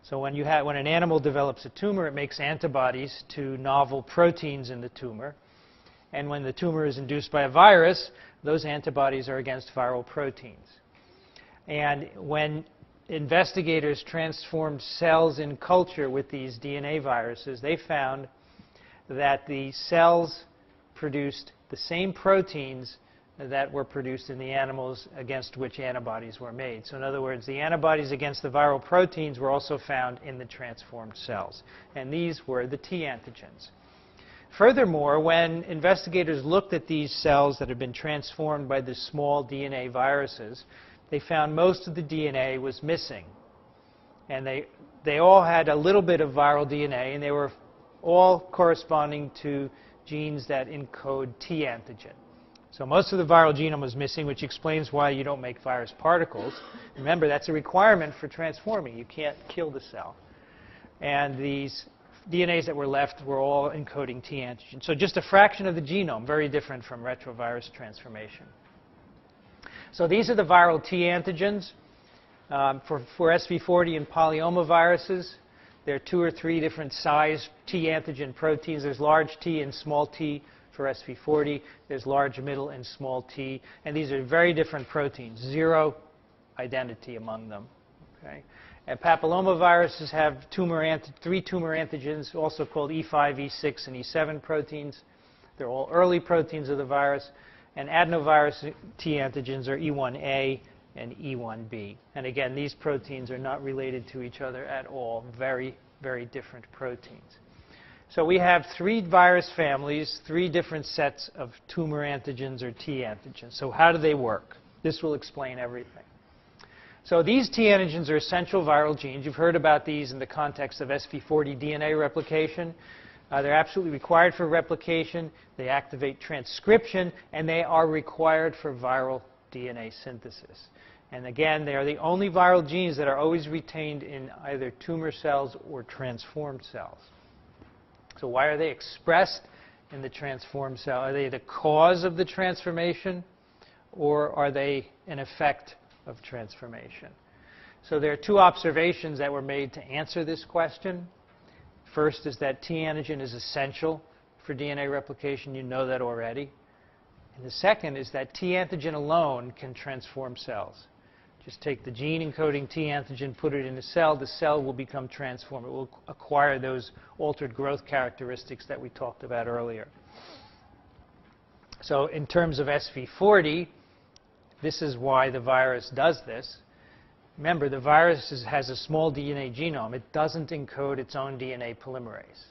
So when an animal develops a tumor, it makes antibodies to novel proteins in the tumor. And when the tumor is induced by a virus, those antibodies are against viral proteins. And when investigators transformed cells in culture with these DNA viruses, they found that the cells produced the same proteins that were produced in the animals against which antibodies were made. So in other words, the antibodies against the viral proteins were also found in the transformed cells. And these were the T antigens. Furthermore, when investigators looked at these cells that had been transformed by the small DNA viruses, they found most of the DNA was missing. And they all had a little bit of viral DNA, and they were all corresponding to genes that encode T antigen. So most of the viral genome was missing, which explains why you don't make virus particles. Remember, that's a requirement for transforming. You can't kill the cell. And these DNAs that were left were all encoding T antigen. So just a fraction of the genome, very different from retrovirus transformation. So these are the viral T antigens. For SV40 and polyomaviruses, there are 2 or 3 different size T antigen proteins. There's large T and small t for SV40. There's large, middle, and small t. And these are very different proteins, 0 identity among them. Okay? And papillomaviruses have 3 tumor antigens, also called E5, E6, and E7 proteins. They're all early proteins of the virus. And adenovirus T antigens are E1A and E1B. And again, these proteins are not related to each other at all. Very, very different proteins. So we have 3 virus families, 3 different sets of tumor antigens or T antigens. So how do they work? This will explain everything. So these T antigens are essential viral genes. You've heard about these in the context of SV40 DNA replication. They're absolutely required for replication. They activate transcription, and they are required for viral DNA synthesis. And again, they are the only viral genes that are always retained in either tumor cells or transformed cells. So why are they expressed in the transformed cell? Are they the cause of the transformation, or are they an effect of transformation? So there are 2 observations that were made to answer this question. First is that T antigen is essential for DNA replication. You know that already. And the second is that T antigen alone can transform cells. Just take the gene encoding T antigen, put it in a cell, the cell will become transformed. It will acquire those altered growth characteristics that we talked about earlier. So in terms of SV40, this is why the virus does this. Remember, the virus has a small DNA genome. It doesn't encode its own DNA polymerase.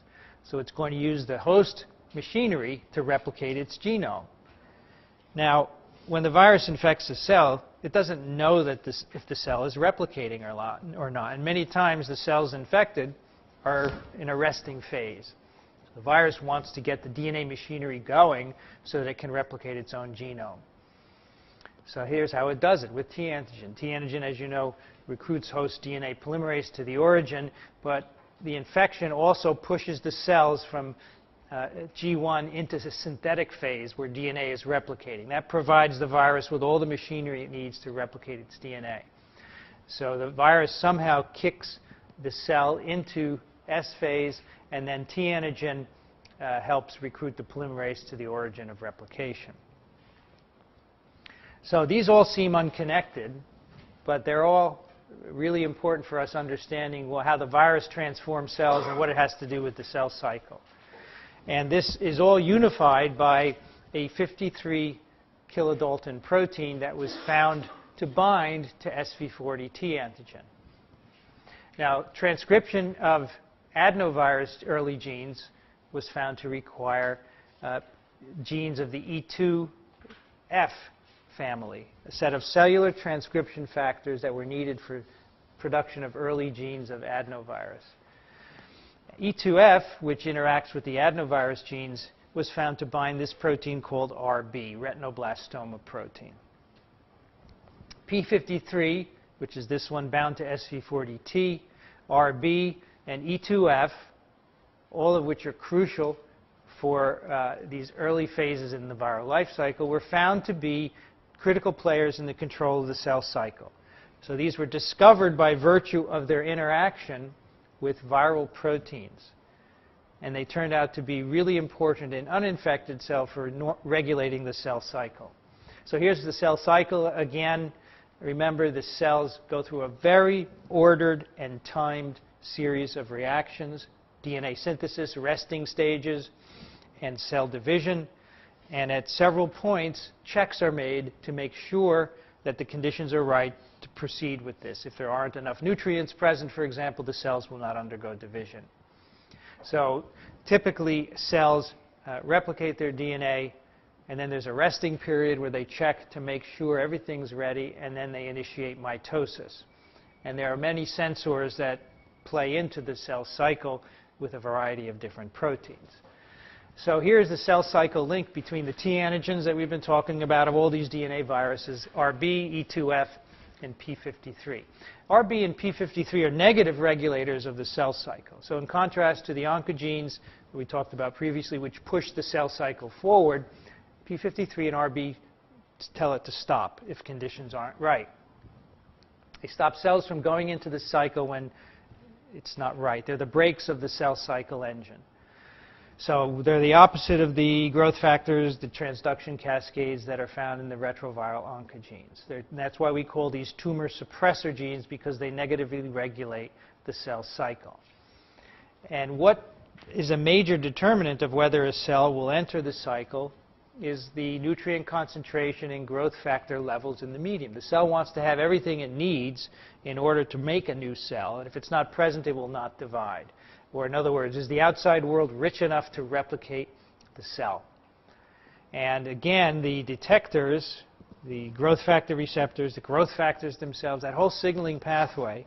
So it's going to use the host machinery to replicate its genome. Now, when the virus infects a cell, it doesn't know that if the cell is replicating or not. And many times the cells infected are in a resting phase. The virus wants to get the DNA machinery going so that it can replicate its own genome. So here's how it does it with T antigen. T antigen, as you know, recruits host DNA polymerase to the origin, but the infection also pushes the cells from G1 into the synthetic phase where DNA is replicating. That provides the virus with all the machinery it needs to replicate its DNA. So the virus somehow kicks the cell into S phase, and then T antigen helps recruit the polymerase to the origin of replication. So these all seem unconnected, but they're all really important for us understanding how the virus transforms cells and what it has to do with the cell cycle. And this is all unified by a 53 kilodalton protein that was found to bind to SV40 T antigen. Now, transcription of adenovirus early genes was found to require genes of the E2F family, a set of cellular transcription factors that were needed for production of early genes of adenovirus. E2F, which interacts with the adenovirus genes, was found to bind this protein called RB, retinoblastoma protein. P53, which is this one bound to SV40T, RB, and E2F, all of which are crucial for these early phases in the viral life cycle, were found to be critical players in the control of the cell cycle. So these were discovered by virtue of their interaction with viral proteins. And they turned out to be really important in uninfected cells for regulating the cell cycle. So here's the cell cycle again. Remember, the cells go through a very ordered and timed series of reactions: DNA synthesis, resting stages, and cell division. And at several points, checks are made to make sure that the conditions are right to proceed with this. If there aren't enough nutrients present, for example, the cells will not undergo division. So typically, cells replicate their DNA, and then there's a resting period where they check to make sure everything's ready, and then they initiate mitosis. And there are many sensors that play into the cell cycle with a variety of different proteins. So here's the cell cycle link between the T antigens that we've been talking about of all these DNA viruses, RB, E2F, and P53. RB and P53 are negative regulators of the cell cycle. So in contrast to the oncogenes that we talked about previously, which push the cell cycle forward, P53 and RB tell it to stop if conditions aren't right. They stop cells from going into the cycle when it's not right. They're the brakes of the cell cycle engine. So they're the opposite of the growth factors, the transduction cascades that are found in the retroviral oncogenes. That's why we call these tumor suppressor genes, because they negatively regulate the cell cycle. And what is a major determinant of whether a cell will enter the cycle is the nutrient concentration and growth factor levels in the medium. The cell wants to have everything it needs in order to make a new cell, and if it's not present, it will not divide. Or in other words, is the outside world rich enough to replicate the cell? And again, the detectors, the growth factor receptors, the growth factors themselves, that whole signaling pathway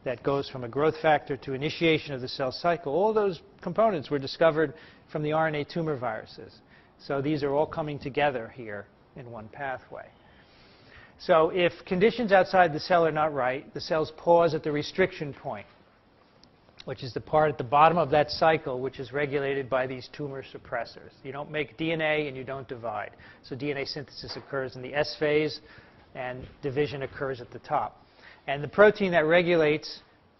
that goes from a growth factor to initiation of the cell cycle, all those components were discovered from the RNA tumor viruses. So these are all coming together here in one pathway. So if conditions outside the cell are not right, the cells pause at the restriction point, which is the part at the bottom of that cycle which is regulated by these tumor suppressors. You don't make DNA and you don't divide. So DNA synthesis occurs in the S phase and division occurs at the top. And the protein that regulates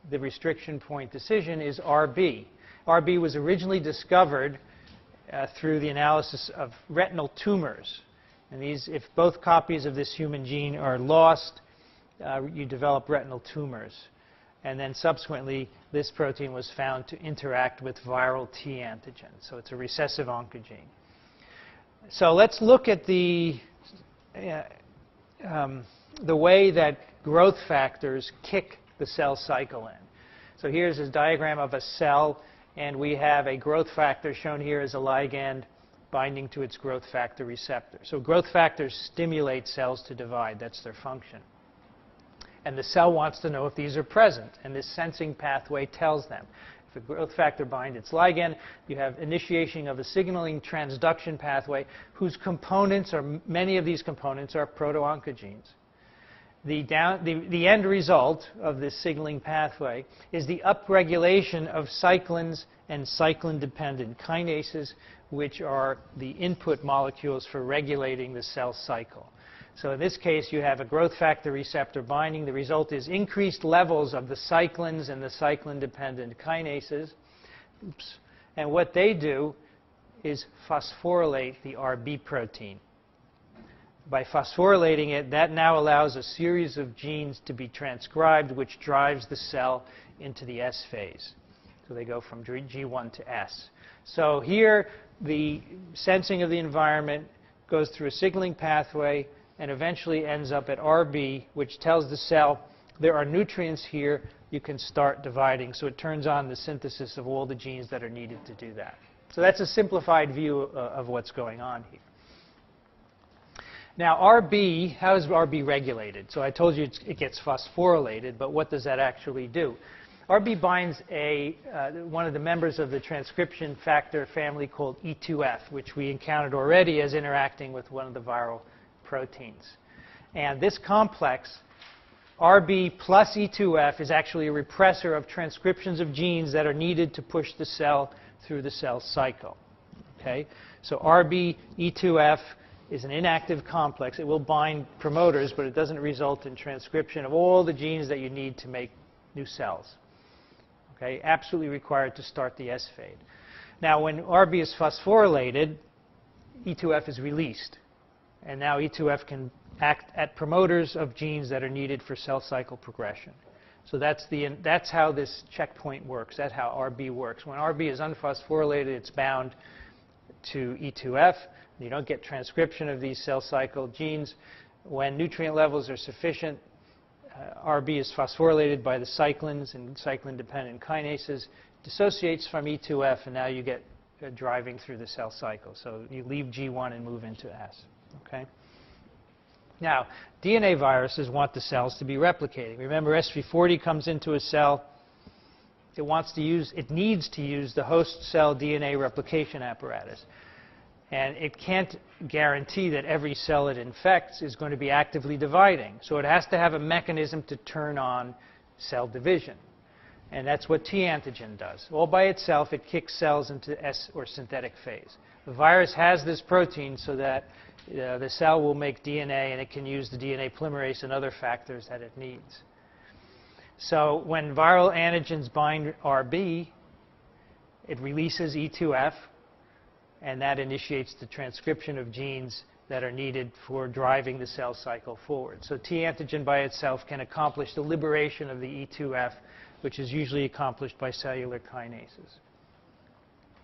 the restriction point decision is RB. RB was originally discovered through the analysis of retinal tumors. And these, if both copies of this human gene are lost, you develop retinal tumors. And then subsequently, this protein was found to interact with viral T antigen. So it's a recessive oncogene. So let's look at the way that growth factors kick the cell cycle in. So here's a diagram of a cell, and we have a growth factor shown here as a ligand binding to its growth factor receptor. So growth factors stimulate cells to divide. That's their function. And the cell wants to know if these are present, and this sensing pathway tells them. If the growth factor binds its ligand, you have initiation of a signaling transduction pathway whose components, or many of these components, are proto-oncogenes. The end result of this signaling pathway is the upregulation of cyclins and cyclin-dependent kinases, which are the input molecules for regulating the cell cycle. So in this case, you have a growth factor receptor binding. The result is increased levels of the cyclins and the cyclin-dependent kinases. Oops. And what they do is phosphorylate the RB protein. By phosphorylating it, that now allows a series of genes to be transcribed, which drives the cell into the S phase. So they go from G1 to S. So here, the sensing of the environment goes through a signaling pathway and eventually ends up at RB, which tells the cell there are nutrients here, you can start dividing. So it turns on the synthesis of all the genes that are needed to do that. So that's a simplified view of what's going on here. Now, RB, how is RB regulated? So I told you it gets phosphorylated, but what does that actually do? RB binds one of the members of the transcription factor family called E2F, which we encountered already as interacting with one of the viral proteins. And this complex, RB plus E2F, is actually a repressor of transcriptions of genes that are needed to push the cell through the cell cycle. Okay? So RB E2F is an inactive complex. It will bind promoters, but it doesn't result in transcription of all the genes that you need to make new cells. Okay? Absolutely required to start the S phase. Now, when RB is phosphorylated, E2F is released. And now E2F can act at promoters of genes that are needed for cell cycle progression. So that's how this checkpoint works. That's how RB works. When RB is unphosphorylated, it's bound to E2F. You don't get transcription of these cell cycle genes. When nutrient levels are sufficient, RB is phosphorylated by the cyclins and cyclin-dependent kinases, dissociates from E2F, and now you get driving through the cell cycle. So you leave G1 and move into S. Okay? Now, DNA viruses want the cells to be replicating. Remember, SV40 comes into a cell. It needs to use the host cell DNA replication apparatus. And it can't guarantee that every cell it infects is going to be actively dividing. So it has to have a mechanism to turn on cell division. And that's what T antigen does. All by itself, it kicks cells into S, or synthetic phase. The virus has this protein so that the cell will make DNA, and it can use the DNA polymerase and other factors that it needs. So when viral antigens bind RB, it releases E2F, and that initiates the transcription of genes that are needed for driving the cell cycle forward. So T antigen by itself can accomplish the liberation of the E2F, which is usually accomplished by cellular kinases.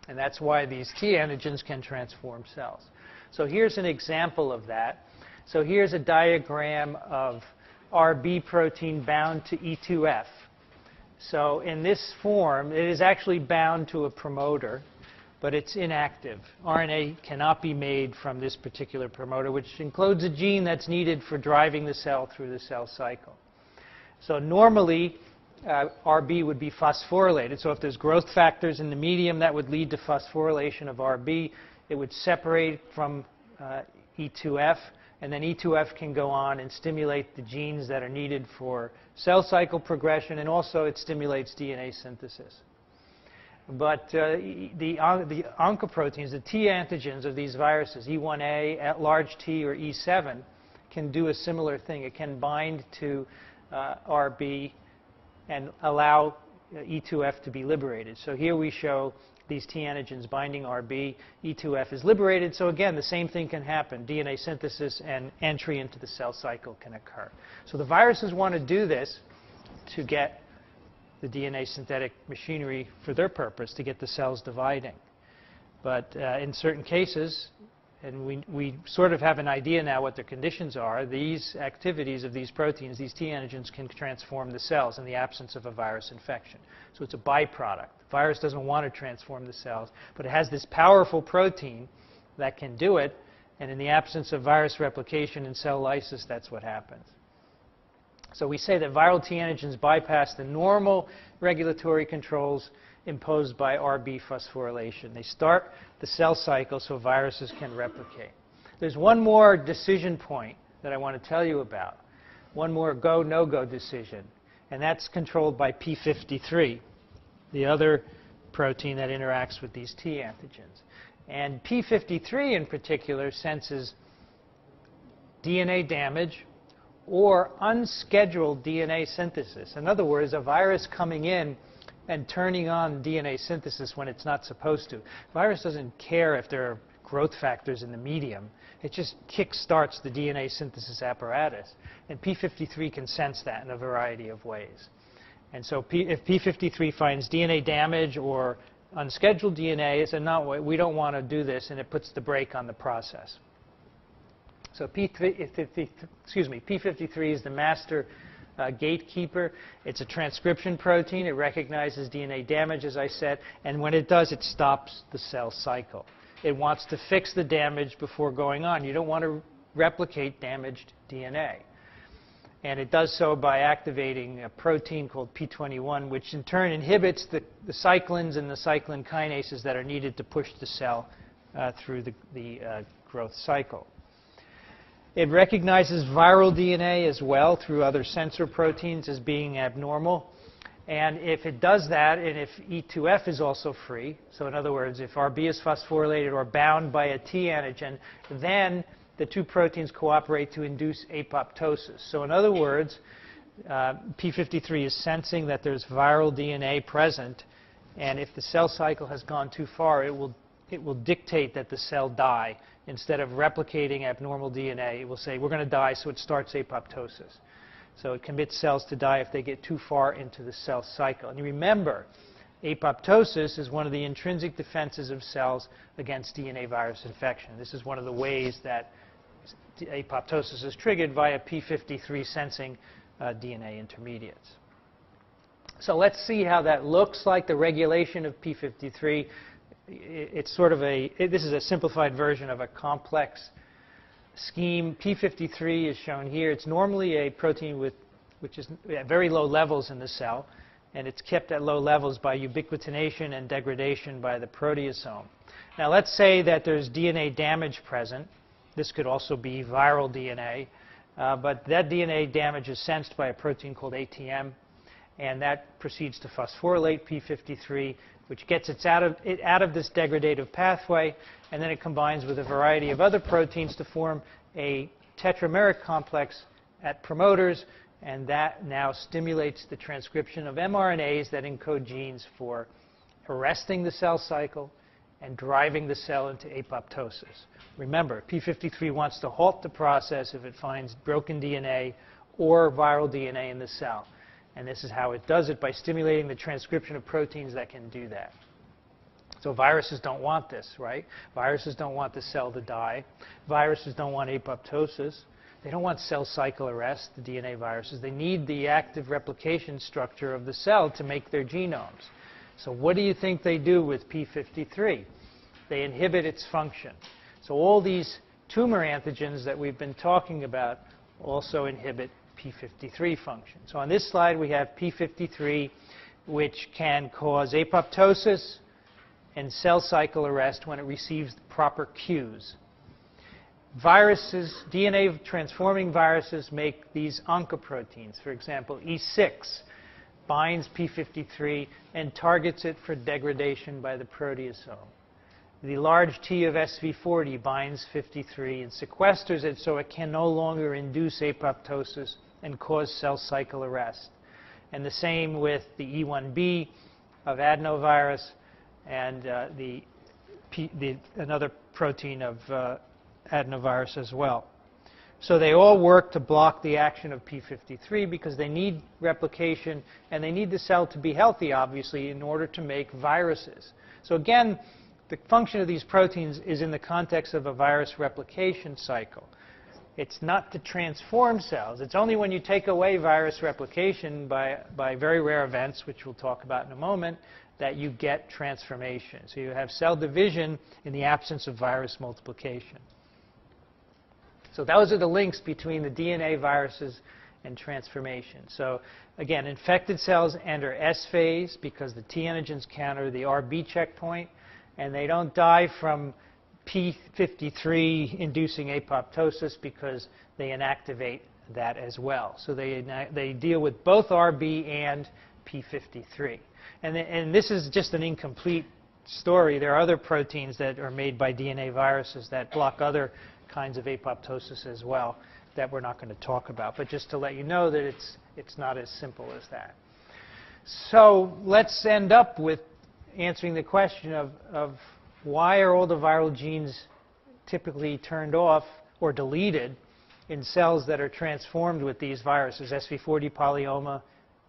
And that's why these T antigens can transform cells. So here's an example of that. So here's a diagram of RB protein bound to E2F. So in this form, it is actually bound to a promoter, but it's inactive. RNA cannot be made from this particular promoter, which includes a gene that's needed for driving the cell through the cell cycle. So normally, RB would be phosphorylated. So if there's growth factors in the medium, that would lead to phosphorylation of RB. It would separate from E2F, and then E2F can go on and stimulate the genes that are needed for cell cycle progression, and also it stimulates DNA synthesis. But the oncoproteins, the T antigens of these viruses, E1A, at large T, or E7, can do a similar thing. It can bind to RB and allow E2F to be liberated. So here we show these T antigens binding RB. E2F is liberated. So again, the same thing can happen. DNA synthesis and entry into the cell cycle can occur. So the viruses want to do this to get the DNA synthetic machinery for their purpose, to get the cells dividing. But in certain cases, and we sort of have an idea now what the conditions are, these activities of these proteins, these T antigens, can transform the cells in the absence of a virus infection. So it's a byproduct. The virus doesn't want to transform the cells, but it has this powerful protein that can do it, and in the absence of virus replication and cell lysis, that's what happens. So we say that viral T antigens bypass the normal regulatory controls imposed by RB phosphorylation. They start the cell cycle so viruses can replicate. There's one more decision point that I want to tell you about, one more go, no-go decision, and that's controlled by P53, the other protein that interacts with these T antigens. And P53 in particular senses DNA damage or unscheduled DNA synthesis. In other words, a virus coming in and turning on DNA synthesis when it's not supposed to. The virus doesn't care if there are growth factors in the medium. It just kick-starts the DNA synthesis apparatus. And P53 can sense that in a variety of ways. And so if P53 finds DNA damage or unscheduled DNA, it says, no, we don't want to do this, and it puts the brake on the process. So P53 is the master gatekeeper. It's a transcription protein. It recognizes DNA damage, as I said, and when it does, it stops the cell cycle. It wants to fix the damage before going on. You don't want to replicate damaged DNA. And it does so by activating a protein called P21, which in turn inhibits the cyclins and the cyclin kinases that are needed to push the cell through the growth cycle. It recognizes viral DNA as well through other sensor proteins as being abnormal. And if it does that, and if E2F is also free, so in other words, if RB is phosphorylated or bound by a T antigen, then the two proteins cooperate to induce apoptosis. So in other words, P53 is sensing that there's viral DNA present, and if the cell cycle has gone too far, it will dictate that the cell die. Instead of replicating abnormal DNA, it will say, we're going to die, so it starts apoptosis. So it commits cells to die if they get too far into the cell cycle. And you remember, apoptosis is one of the intrinsic defenses of cells against DNA virus infection. This is one of the ways that apoptosis is triggered via P53 sensing DNA intermediates. So let's see how that looks like, the regulation of P53. It's sort of this is a simplified version of a complex scheme. P53 is shown here. It's normally a protein which is at very low levels in the cell, and it's kept at low levels by ubiquitination and degradation by the proteasome. Now let's say that there's DNA damage present. This could also be viral DNA, but that DNA damage is sensed by a protein called ATM, and that proceeds to phosphorylate P53, which gets it out of this degradative pathway, and then it combines with a variety of other proteins to form a tetrameric complex at promoters, and that now stimulates the transcription of mRNAs that encode genes for arresting the cell cycle and driving the cell into apoptosis. Remember, P53 wants to halt the process if it finds broken DNA or viral DNA in the cell. And this is how it does it, by stimulating the transcription of proteins that can do that. So viruses don't want this, right? Viruses don't want the cell to die. Viruses don't want apoptosis. They don't want cell cycle arrest, the DNA viruses. They need the active replication structure of the cell to make their genomes. So what do you think they do with P53? They inhibit its function. So all these tumor antigens that we've been talking about also inhibit P53 function. So on this slide we have P53, which can cause apoptosis and cell cycle arrest when it receives the proper cues. Viruses, DNA transforming viruses, make these oncoproteins. For example, E6 binds P53 and targets it for degradation by the proteasome. The large T of SV40 binds 53 and sequesters it so it can no longer induce apoptosis and cause cell cycle arrest. And the same with the E1B of adenovirus and another protein of adenovirus as well. So they all work to block the action of P53 because they need replication and they need the cell to be healthy, obviously, in order to make viruses. So again, the function of these proteins is in the context of a virus replication cycle. It's not to transform cells. It's only when you take away virus replication by very rare events, which we'll talk about in a moment, that you get transformation. So you have cell division in the absence of virus multiplication. So those are the links between the DNA viruses and transformation. So again, infected cells enter S phase because the T antigens counter the RB checkpoint, and they don't die from P53 inducing apoptosis because they inactivate that as well. So they deal with both RB and P53. And this is just an incomplete story. There are other proteins that are made by DNA viruses that block other kinds of apoptosis as well that we're not going to talk about. But just to let you know that it's not as simple as that. So let's end up with answering the question of why are all the viral genes typically turned off or deleted in cells that are transformed with these viruses, SV40 polyoma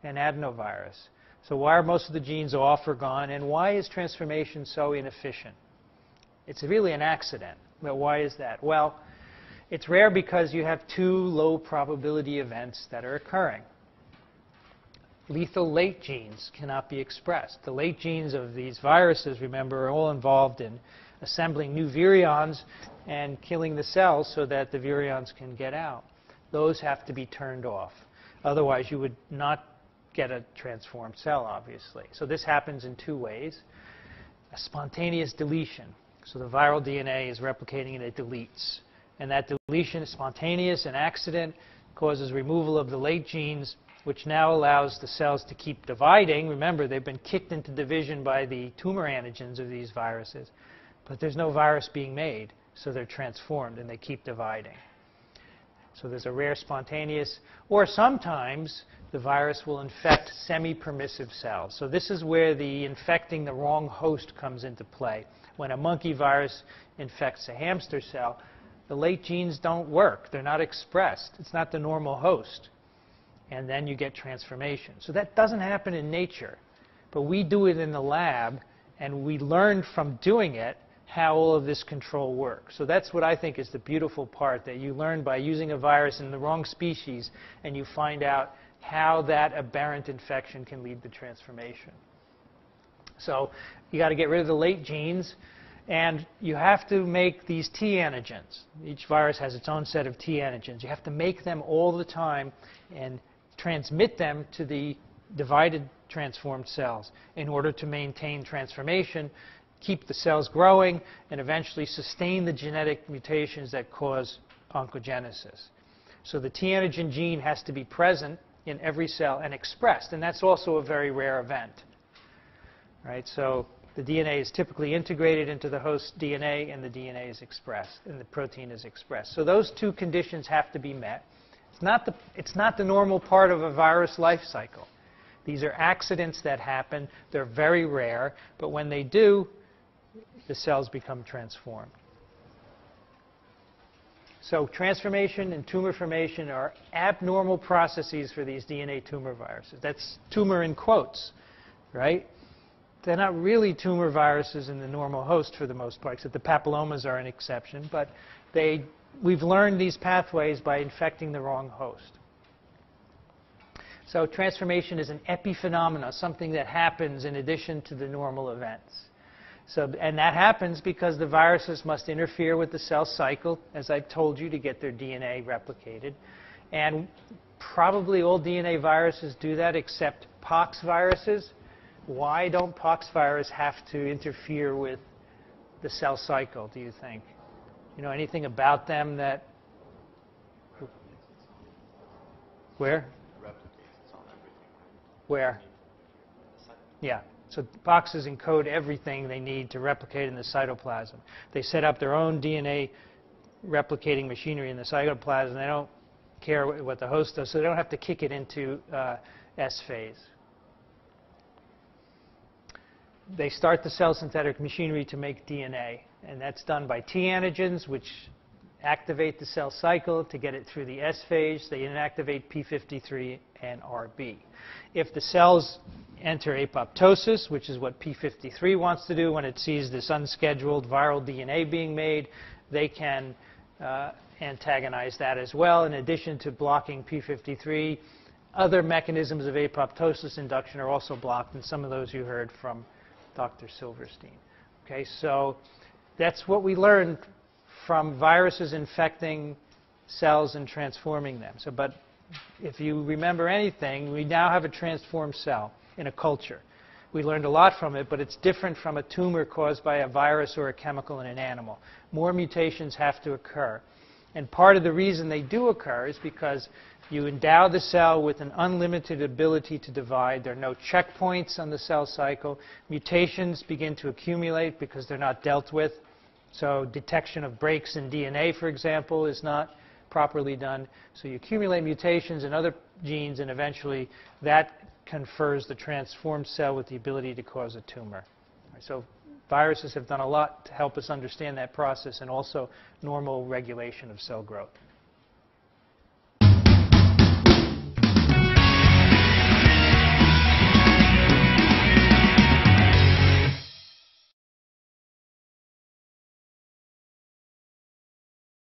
and adenovirus. So why are most of the genes off or gone, and why is transformation so inefficient? It's really an accident, but why is that? Well, it's rare because you have two low probability events that are occurring. Lethal late genes cannot be expressed. The late genes of these viruses, remember, are all involved in assembling new virions and killing the cells so that the virions can get out. Those have to be turned off. Otherwise, you would not get a transformed cell, obviously. So this happens in two ways. A spontaneous deletion. So the viral DNA is replicating and it deletes. And that deletion is spontaneous, an accident, causes removal of the late genes, which now allows the cells to keep dividing. Remember, they've been kicked into division by the tumor antigens of these viruses. But there's no virus being made, so they're transformed and they keep dividing. So there's a rare spontaneous, or sometimes the virus will infect semi-permissive cells. So this is where the infecting the wrong host comes into play. When a monkey virus infects a hamster cell, the late genes don't work. They're not expressed. It's not the normal host. And then you get transformation. So that doesn't happen in nature. But we do it in the lab, and we learn from doing it how all of this control works. So that's what I think is the beautiful part, that you learn by using a virus in the wrong species, and you find out how that aberrant infection can lead to transformation. So you got to get rid of the late genes, and you have to make these T antigens. Each virus has its own set of T antigens. You have to make them all the time and transmit them to the divided transformed cells in order to maintain transformation, keep the cells growing, and eventually sustain the genetic mutations that cause oncogenesis. So the T antigen gene has to be present in every cell and expressed, and that's also a very rare event. Right? So the DNA is typically integrated into the host DNA, and the DNA is expressed, and the protein is expressed. So those two conditions have to be met. It's not the normal part of a virus life cycle. These are accidents that happen. They're very rare, but when they do, the cells become transformed. So transformation and tumor formation are abnormal processes for these DNA tumor viruses. That's tumor in quotes, right? They're not really tumor viruses in the normal host for the most part, except the papillomas are an exception. But we've learned these pathways by infecting the wrong host. So transformation is an epiphenomena, something that happens in addition to the normal events. And that happens because the viruses must interfere with the cell cycle, as I've told you, to get their DNA replicated. And probably all DNA viruses do that except pox viruses. Why don't pox viruses have to interfere with the cell cycle, do you think? You know anything about them that... Where? It replicates. It's on everything, right? Where? Yeah. So boxes encode everything they need to replicate in the cytoplasm. They set up their own DNA replicating machinery in the cytoplasm. They don't care what the host does, so they don't have to kick it into S phase. They start the cell synthetic machinery to make DNA, and that's done by T antigens, which activate the cell cycle to get it through the S phase. They inactivate P53 and RB. If the cells enter apoptosis, which is what P53 wants to do when it sees this unscheduled viral DNA being made, they can antagonize that as well. In addition to blocking P53, other mechanisms of apoptosis induction are also blocked, and some of those you heard from Dr. Silverstein. Okay, so that's what we learned from viruses infecting cells and transforming them. So, but if you remember anything, we now have a transformed cell in a culture. We learned a lot from it, but it's different from a tumor caused by a virus or a chemical in an animal. More mutations have to occur. And part of the reason they do occur is because you endow the cell with an unlimited ability to divide. There are no checkpoints on the cell cycle. Mutations begin to accumulate because they're not dealt with. So detection of breaks in DNA, for example, is not properly done. So you accumulate mutations in other genes, and eventually that confers the transformed cell with the ability to cause a tumor. So viruses have done a lot to help us understand that process and also normal regulation of cell growth.